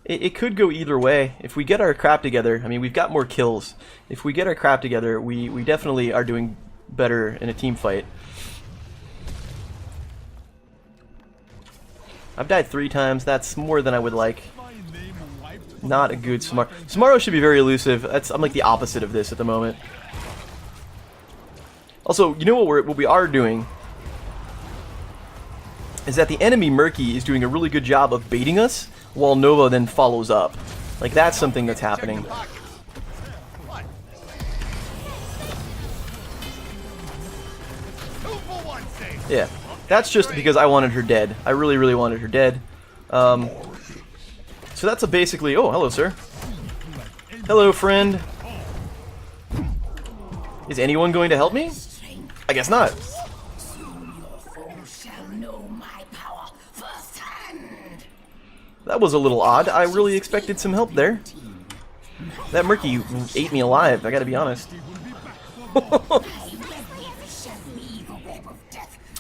it could go either way. If we get our crap together, I mean, we've got more kills. If we get our crap together, we definitely are doing better in a team fight. I've died 3 times. That's more than I would like. Not a good Sumaro. Sumaro should be very elusive. I'm like the opposite of this at the moment. Also, you know what we are doing is that the enemy Murky is doing a really good job of baiting us, while Nova then follows up. Like, that's something that's happening. Yeah. That's just because I wanted her dead. I really, really wanted her dead. So that's a basically... Oh, hello, sir. Hello, friend. Is anyone going to help me? I guess not. That was a little odd. I really expected some help there. That Murky ate me alive, I gotta be honest.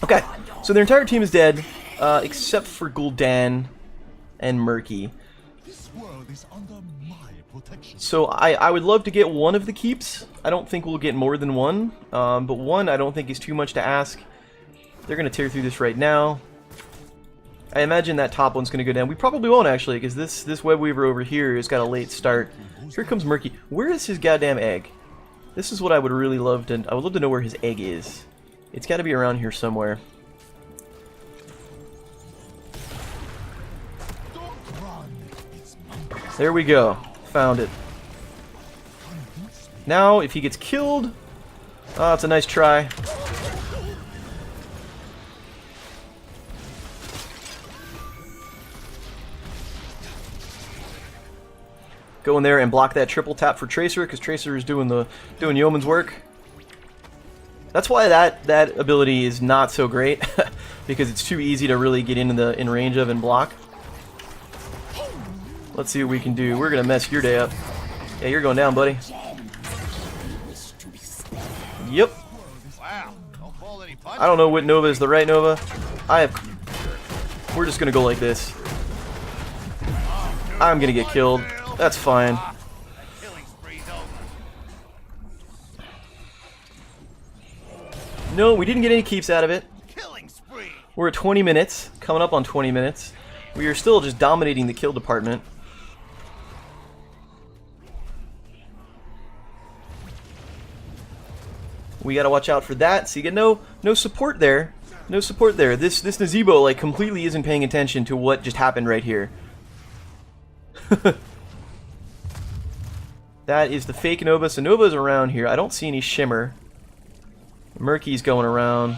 Okay, so their entire team is dead, except for Gul'dan and Murky. So I would love to get one of the keeps. I don't think we'll get more than one, but one I don't think is too much to ask. They're going to tear through this right now. I imagine that top one's going to go down. We probably won't, actually, because this web weaver over here has got a late start. Here comes Murky. Where is his goddamn egg? This is what I would really love to... I would love to know where his egg is. It's got to be around here somewhere. There we go. Found it. Now, if he gets killed... Oh, it's a nice try. Go in there and block that triple tap for Tracer, because Tracer is doing yeoman's work. That's why that ability is not so great, because it's too easy to really get in range of and block. Let's see what we can do. We're gonna mess your day up. Yeah, you're going down, buddy. Yep. I don't know what Nova is the right Nova. We're just gonna go like this. I'm gonna get killed. That's fine. No, we didn't get any keeps out of it. We're at 20 minutes, coming up on 20 minutes. We are still just dominating the kill department. We gotta watch out for that. So you get no support there. No support there. This Nazebo like completely isn't paying attention to what just happened right here. That is the fake Nova. So Nova's around here. I don't see any shimmer. Murky's going around.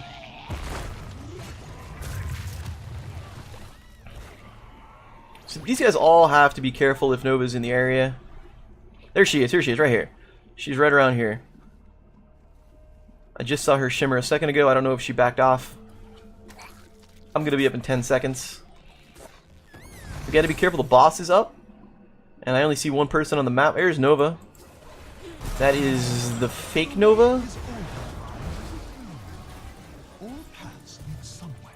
So these guys all have to be careful if Nova's in the area. There she is. Here she is, right here. She's right around here. I just saw her shimmer a second ago. I don't know if she backed off. I'm going to be up in 10 seconds. We got to be careful. The boss is up. And I only see one person on the map. There's Nova. That is the fake Nova. All paths lead somewhere.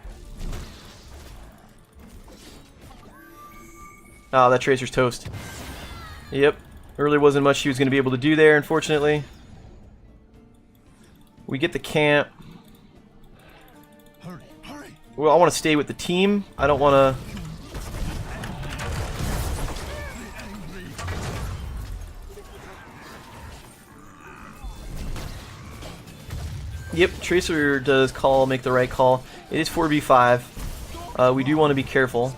Oh, that Tracer's toast. Yep. There really wasn't much she was going to be able to do there, unfortunately. We get the camp. Hurry, hurry. Well, I want to stay with the team. I don't want to... Yep, Tracer does make the right call. It is 4v5. We do want to be careful.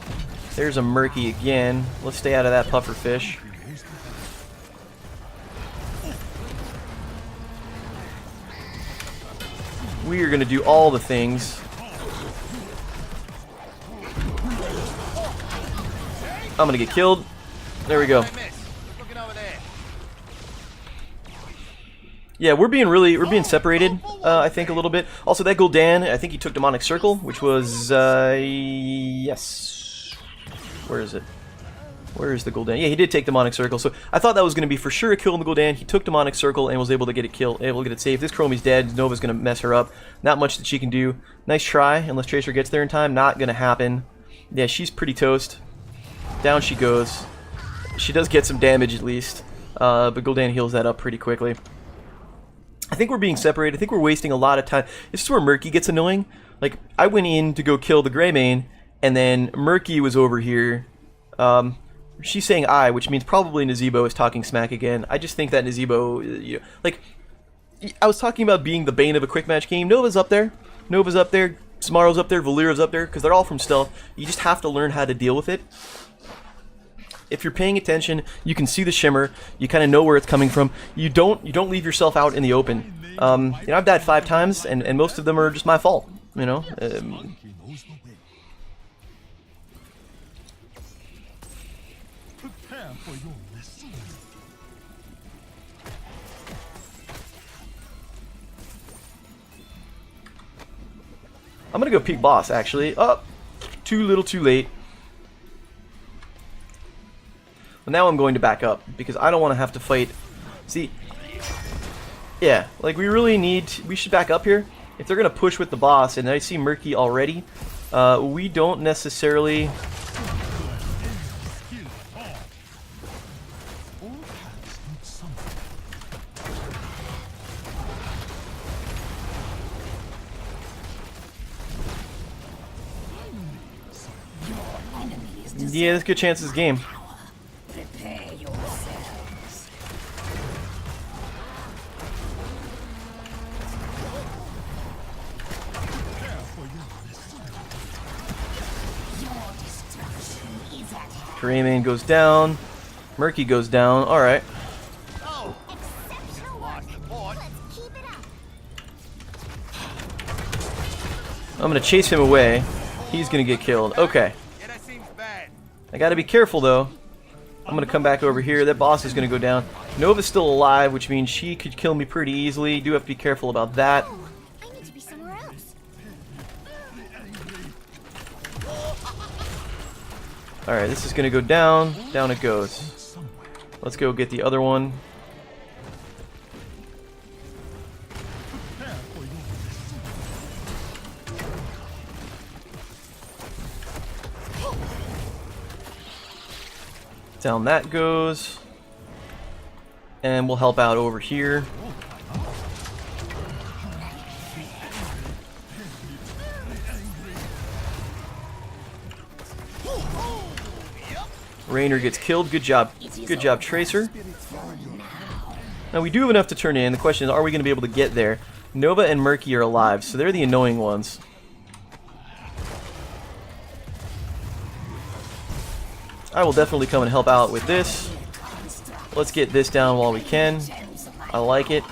There's a Murky again. Let's stay out of that puffer fish. We are going to do all the things. I'm going to get killed. There we go. Yeah, we're being separated, I think, a little bit. Also, that Gul'dan, I think he took Demonic Circle, which was, yes. Where is it? Where is the Gul'dan? Yeah, he did take Demonic Circle, so I thought that was going to be for sure a kill on the Gul'dan. He took Demonic Circle and was able to get it killed, able to get it saved. This Chromie's dead. Nova's going to mess her up. Not much that she can do. Nice try, unless Tracer gets there in time. Not going to happen. Yeah, she's pretty toast. Down she goes. She does get some damage at least, but Gul'dan heals that up pretty quickly. I think we're being separated. I think we're wasting a lot of time. This is where Murky gets annoying. Like, I went in to go kill the Greymane, and then Murky was over here. She's saying I, which means probably Nazebo is talking smack again. I just think that Nazebo, like, I was talking about being the bane of a quick match game. Nova's up there. Nova's up there. Sumaro's up there. Valera's up there, because they're all from stealth. You just have to learn how to deal with it. If you're paying attention, you can see the shimmer. You kind of know where it's coming from. You don't leave yourself out in the open. I've died 5 times, and most of them are just my fault. You know. Prepare for your lesson. I'm gonna go peek boss actually. Oh, too little, too late. Well, now I'm going to back up, because I don't want to have to fight. See, yeah, like we should back up here. If they're going to push with the boss, and I see Murky already, we don't necessarily... Yeah, there's a good chance this game. Prepare yourselves. Your destruction is at hand. Greymane goes down. Murky goes down. Alright. Oh, Exceptional work. Let's keep it up. I'm going to chase him away. He's going to get killed. Okay. yeah, that seems bad. I got to be careful, though. I'm going to come back over here. That boss is going to go down. Nova's still alive, which means she could kill me pretty easily. Do have to be careful about that. I need to be somewhere else. Alright, this is going to go down. Down it goes. Let's go get the other one. Down that goes. And we'll help out over here. Rainer gets killed. Good job. Good job, Tracer. Now we do have enough to turn in. The question is, are we going to be able to get there? Nova and Murky are alive, so they're the annoying ones. I will definitely come and help out with this. Let's get this down while we can. I like it.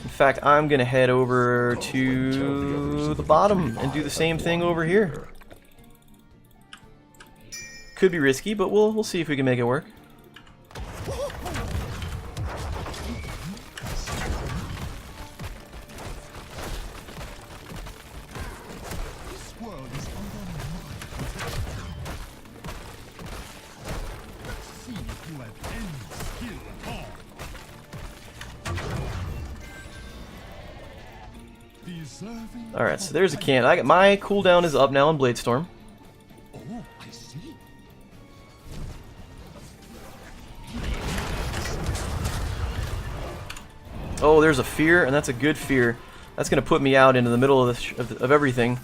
In fact, I'm gonna head over to the bottom and do the same thing over here. Could be risky, but we'll see if we can make it work. This world is under my protection. Let's see if you have any skill at all. Deserving. Alright, so there's a can. I got my cooldown is up now on Bladestorm. Oh, I see. Oh, there's a fear, and that's a good fear. That's gonna put me out into the middle of of everything.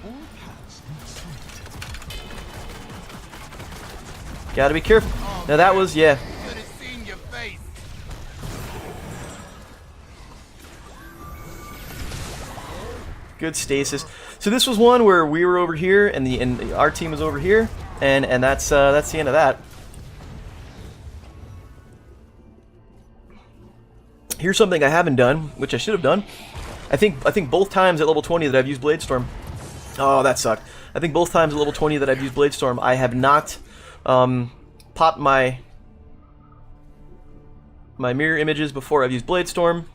All paths lead somewhere. Gotta be careful. Now that was, yeah. Should have seen your face. Good stasis. So this was one where we were over here, and our team was over here, and that's the end of that. Here's something I haven't done, which I should have done. I think both times at level 20 that I've used Bladestorm. Oh, that sucked. I think both times at level 20 that I've used Bladestorm, I have not popped my mirror images before I've used Bladestorm.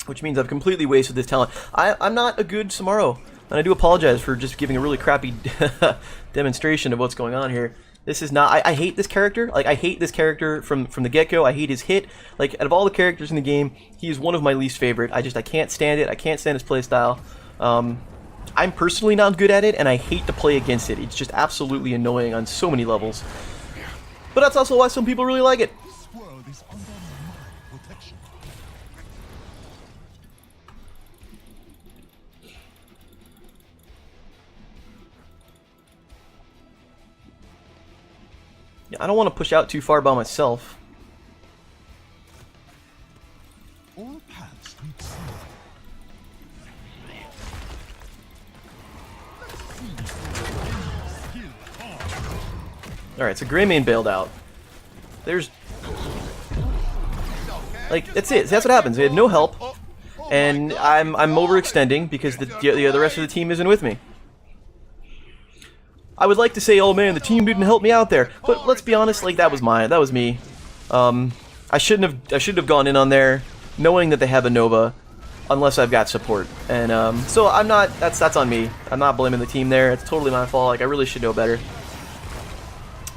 Which means I've completely wasted this talent. I'm not a good Sumaro, and I do apologize for just giving a really crappy demonstration of what's going on here. This is not. I hate this character. Like, I hate this character from the get-go. I hate his hit. Like, out of all the characters in the game, he is one of my least favorite. I can't stand it. I can't stand his playstyle. I'm personally not good at it, and I hate to play against it. It's just absolutely annoying on so many levels. But that's also why some people really like it. This world is under my protection. Yeah, I don't want to push out too far by myself. All paths lead somewhere. Alright, so Greymane bailed out. There's... Like, that's it. That's what happens. We have no help. And I'm overextending because the rest of the team isn't with me. I would like to say, oh man, the team didn't help me out there. But let's be honest, like, that was me. I shouldn't have gone in on there knowing that they have a Nova unless I've got support. And so I'm not, that's on me. I'm not blaming the team there. It's totally my fault. Like, I really should know better.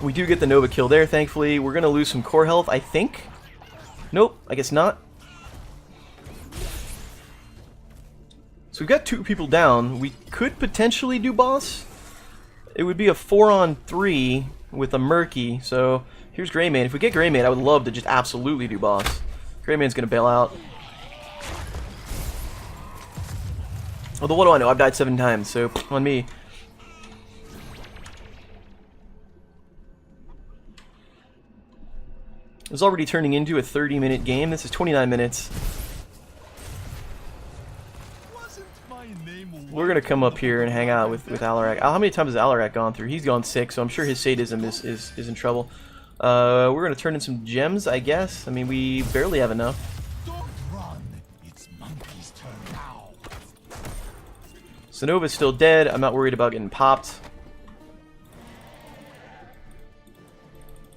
We do get the Nova kill there, thankfully. We're gonna lose some core health, I think. Nope, I guess not. So we've got 2 people down. We could potentially do boss. It would be a 4-on-3 with a Murky. So here's Greymane. If we get Greymane, I would love to just absolutely do boss. Greymane's gonna bail out. Although what do I know? I've died 7 times, so on me. It's already turning into a 30-minute game. This is 29 minutes. We're gonna come up here and hang out with Alarak. How many times has Alarak gone through? He's gone 6, so I'm sure his sadism is in trouble. We're gonna turn in some gems, I guess. I mean, we barely have enough. Don't run. It's Monkey's turn now. Sanova's still dead. I'm not worried about getting popped.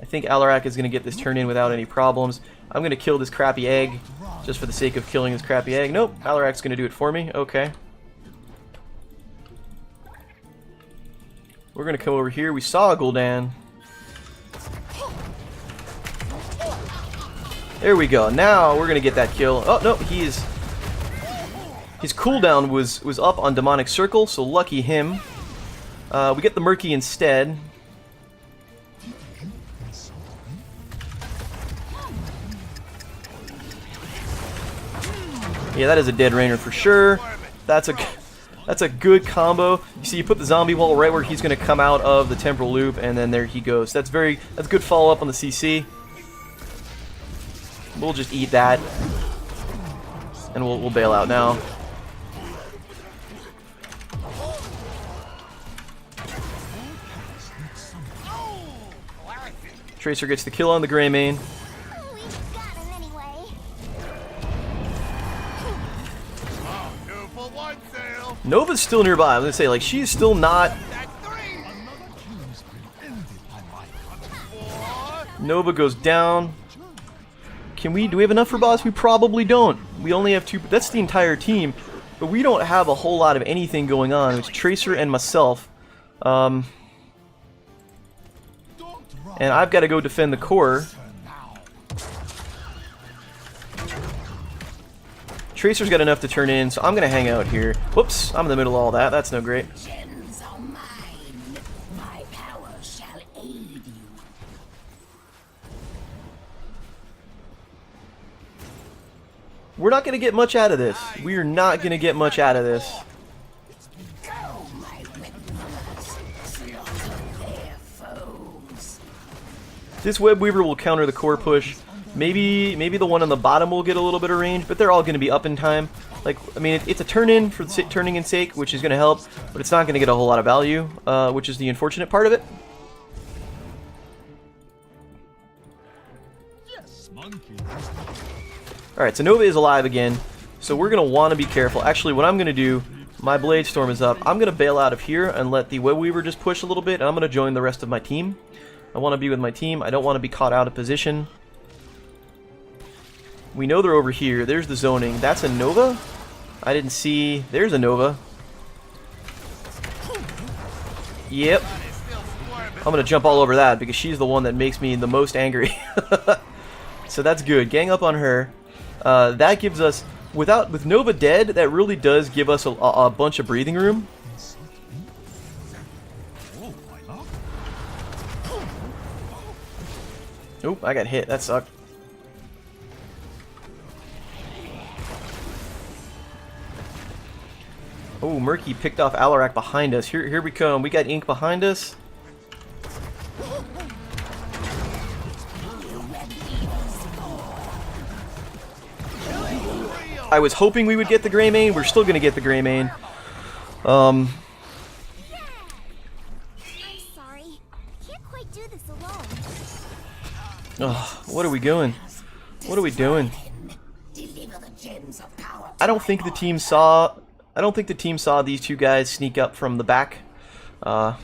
I think Alarak is gonna get this turn in without any problems. I'm gonna kill this crappy egg just for the sake of killing this crappy egg. Nope, Alarak's gonna do it for me. Okay. We're gonna come over here. We saw a Gul'dan. There we go. Now we're gonna get that kill. Oh no, his cooldown was up on Demonic Circle, so lucky him. We get the Murky instead. Yeah, that is a dead Rainer for sure. That's a good combo. You see, you put the zombie wall right where he's going to come out of the temporal loop, and then there he goes. That's good follow-up on the CC. We'll just eat that. And we'll bail out now. Tracer gets the kill on the Greymane. Oh, we got him anyway. Oh, 2 for 1 sale. Nova's still nearby. I was gonna say, like, she's still not. That's 3. Nova goes down. Do we have enough for boss? We probably don't. We only have 2. That's the entire team. But we don't have a whole lot of anything going on. It's Tracer and myself. And I've got to go defend the core. Tracer's got enough to turn in, so I'm going to hang out here. Whoops, I'm in the middle of all that. That's no great. Gems are mine. My power shall aid you. We're not going to get much out of this. We are not going to get much out of this. Go, my webweavers. Slaughter their foes. This web weaver will counter the core push. Maybe the one on the bottom will get a little bit of range, but they're all going to be up in time. Like, I mean, it's a turn-in for the turning in sake, which is going to help, but it's not going to get a whole lot of value, which is the unfortunate part of it. Yes, monkey. Alright, so Nova is alive again, so we're going to want to be careful. Actually, what I'm going to do, my Bladestorm is up. I'm going to bail out of here and let the web weaver just push a little bit, and I'm going to join the rest of my team. I want to be with my team. I don't want to be caught out of position. We know they're over here. There's the zoning. That's a Nova? I didn't see. There's a Nova. Yep. I'm going to jump all over that because she's the one that makes me the most angry. So that's good. Gang up on her. That gives us, with Nova dead, that really does give us a bunch of breathing room. Oop, I got hit. That sucked. Oh, Murky picked off Alarak behind us. Here we come. We got ink behind us. I was hoping we would get the Greymane. We're still going to get the Greymane. I'm sorry. Can't quite do this alone. Oh, what are we doing? What are we doing? Deliver the gems of power. I don't think the team saw. I don't think the team saw these two guys sneak up from the back. That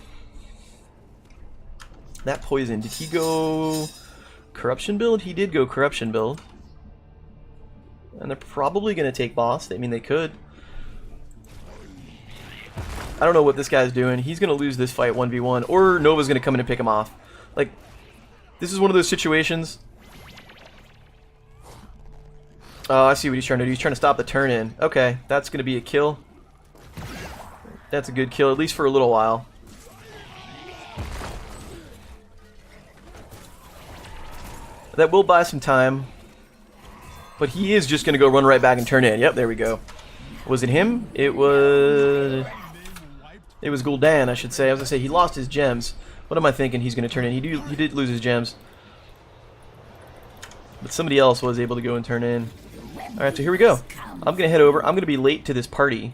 poison. Did he go corruption build? He did go corruption build. And they're probably going to take boss. I mean, they could. I don't know what this guy's doing. He's going to lose this fight 1v1. Or Nova's going to come in and pick him off. Like, this is one of those situations. Oh, I see what he's trying to do. He's trying to stop the turn-in. Okay, that's going to be a kill. That's a good kill, at least for a little while. That will buy some time. But he is just going to go run right back and turn in. Yep, there we go. Was it him? It was Gul'dan, I should say. I was going to say, he lost his gems. What am I thinking he's going to turn in? He did lose his gems. But somebody else was able to go and turn in. Alright, so here we go. I'm going to head over. I'm going to be late to this party.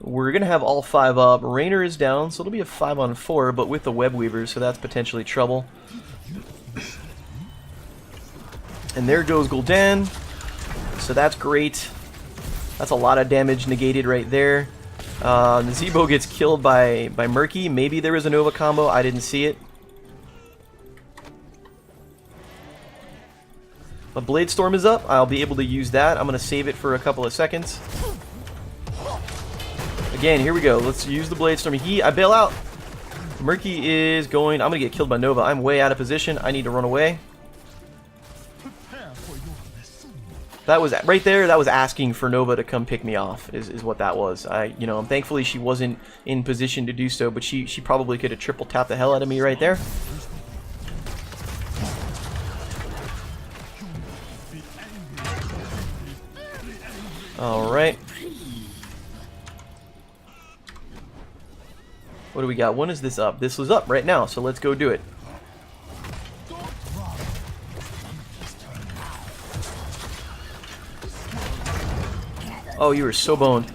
We're going to have all 5 up. Raynor is down, so it'll be a 5-on-4, but with the web weavers, so that's potentially trouble. And there goes Gul'dan. So that's great. That's a lot of damage negated right there. Zebo gets killed by Murky. Maybe there was a Nova combo. I didn't see it. But Bladestorm is up. I'll be able to use that. I'm going to save it for a couple of seconds. Again, here we go. Let's use the Bladestorm. I bail out. Murky is going. I'm going to get killed by Nova. I'm way out of position. I need to run away. That was right there. That was asking for Nova to come pick me off. Is what that was. Thankfully she wasn't in position to do so, but she probably could have triple tapped the hell out of me right there. All right. What do we got? When is this up? This was up right now, so let's go do it. Oh, you were so boned.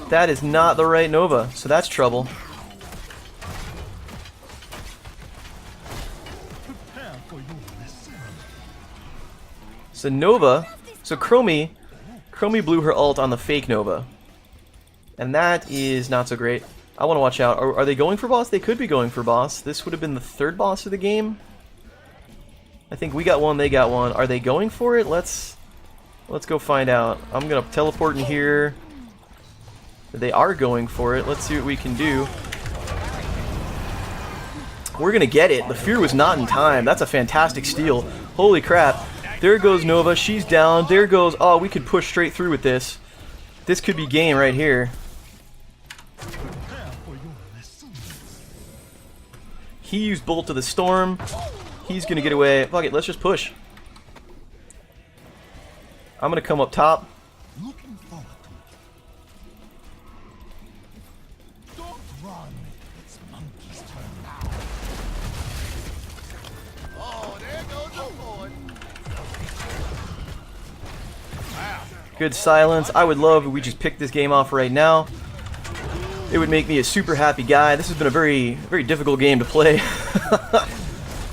That is not the right Nova, so that's trouble. Prepare for your lesson. So Nova, so Chromie blew her ult on the fake Nova. And that is not so great. I want to watch out. Are they going for boss? They could be going for boss. This would have been the third boss of the game. I think we got one, they got one. Are they going for it? Let's go find out. I'm gonna teleport in here. They are going for it. Let's see what we can do. We're gonna get it. The fear was not in time. That's a fantastic steal. Holy crap. There goes Nova. She's down. There goes... Oh, we could push straight through with this. This could be game right here. Prepare for your lesson. He used Bolt of the Storm. He's gonna get away. Fuck it, let's just push. I'm gonna come up top. Looking forward to it. Don't run. It's monkey's turn now. Oh, there goes the board. Wow. Good silence. I would love if we just picked this game off right now. It would make me a super happy guy. This has been a very, very difficult game to play.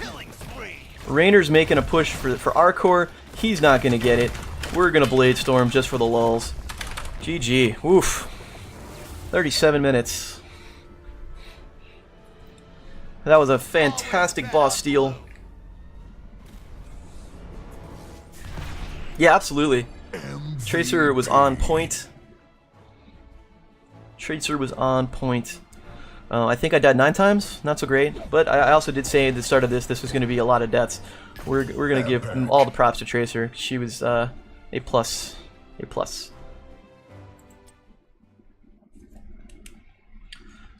Killing spree. Rainer's making a push for our core. He's not gonna get it. We're gonna Bladestorm just for the lulz. GG. Oof. 37 minutes. That was a fantastic boss steal. Yeah, absolutely. Tracer was on point. Tracer was on point. I think I died 9 times. Not so great. But I also did say at the start of this was going to be a lot of deaths. We're going to give all the props to Tracer. She was A+. A+.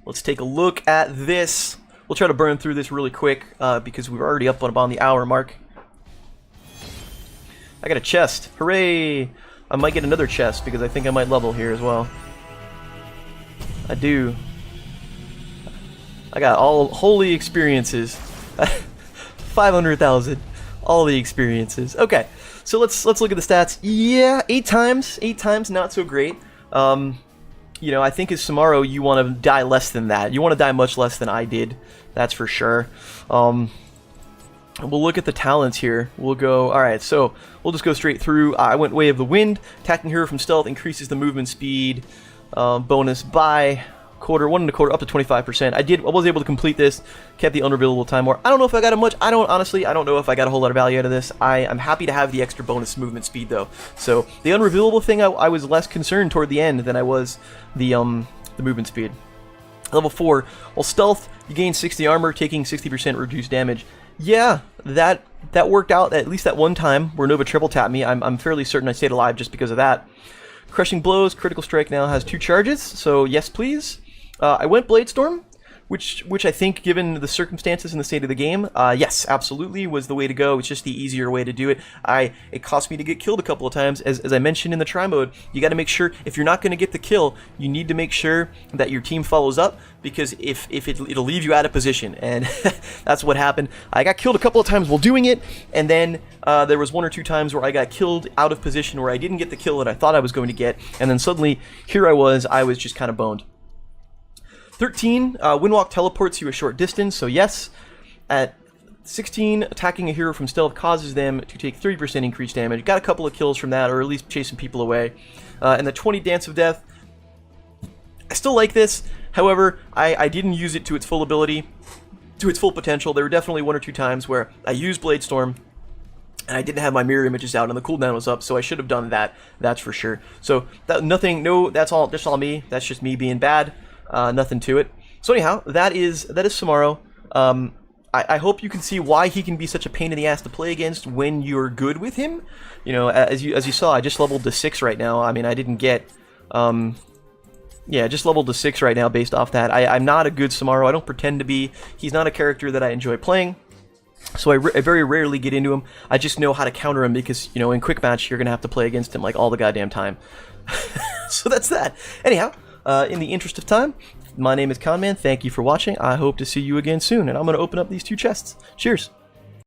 Let's take a look at this. We'll try to burn through this really quick because we're already up on about the hour mark. I got a chest. Hooray! I might get another chest because I think I might level here as well. I do. I got all holy experiences. 500,000. All the experiences. Okay, so let's look at the stats. Yeah, 8 times. 8 times, not so great. You know, I think as Sumaro, you want to die less than that. You want to die much less than I did. That's for sure. We'll look at the talents here. We'll go, alright, so we'll just go straight through. I went Way of the Wind. Attacking hero from stealth increases the movement speed bonus by quarter, 1 1/4 up to 25%. I was able to complete this, kept the unrevealable time more. I don't know if I got much. I don't know if I got a whole lot of value out of this. I'm happy to have the extra bonus movement speed though. So the unrevealable thing, I was less concerned toward the end than I was the movement speed. Level 4, well, stealth, you gain 60 armor, taking 60% reduced damage. Yeah, that worked out at least that one time where Nova triple tapped me. I'm fairly certain I stayed alive just because of that. Crushing blows, critical strike now has 2 charges, so yes please. I went Bladestorm, which I think, given the circumstances and the state of the game, yes, absolutely was the way to go. It's just the easier way to do it. It cost me to get killed a couple of times. As I mentioned in the try mode, you got to make sure, if you're not going to get the kill, you need to make sure that your team follows up, because if it'll leave you out of position, and that's what happened. I got killed a couple of times while doing it, and then there was 1 or 2 times where I got killed out of position where I didn't get the kill that I thought I was going to get, and then suddenly, here I was just kind of boned. 13, Windwalk teleports you a short distance, so yes. At 16, attacking a hero from stealth causes them to take 30% increased damage. Got a couple of kills from that, or at least chasing people away. And the 20, Dance of Death. I still like this, however, I didn't use it to its full ability, to its full potential. There were definitely 1 or 2 times where I used Bladestorm, and I didn't have my mirror images out, and the cooldown was up, so I should have done that, that's for sure. So, that's all me, that's just me being bad. Nothing to it. So anyhow, that is Sumaro. I hope you can see why he can be such a pain in the ass to play against when you're good with him. You know, as you saw, I just leveled to 6 right now. I mean, I didn't get, yeah, just leveled to 6 right now based off that. I'm not a good Sumaro. I don't pretend to be. He's not a character that I enjoy playing. So I very rarely get into him. I just know how to counter him because, you know, in Quickmatch, you're going to have to play against him like all the goddamn time. So that's that. Anyhow. In the interest of time, my name is Conman. Thank you for watching. I hope to see you again soon, and I'm going to open up these 2 chests. Cheers.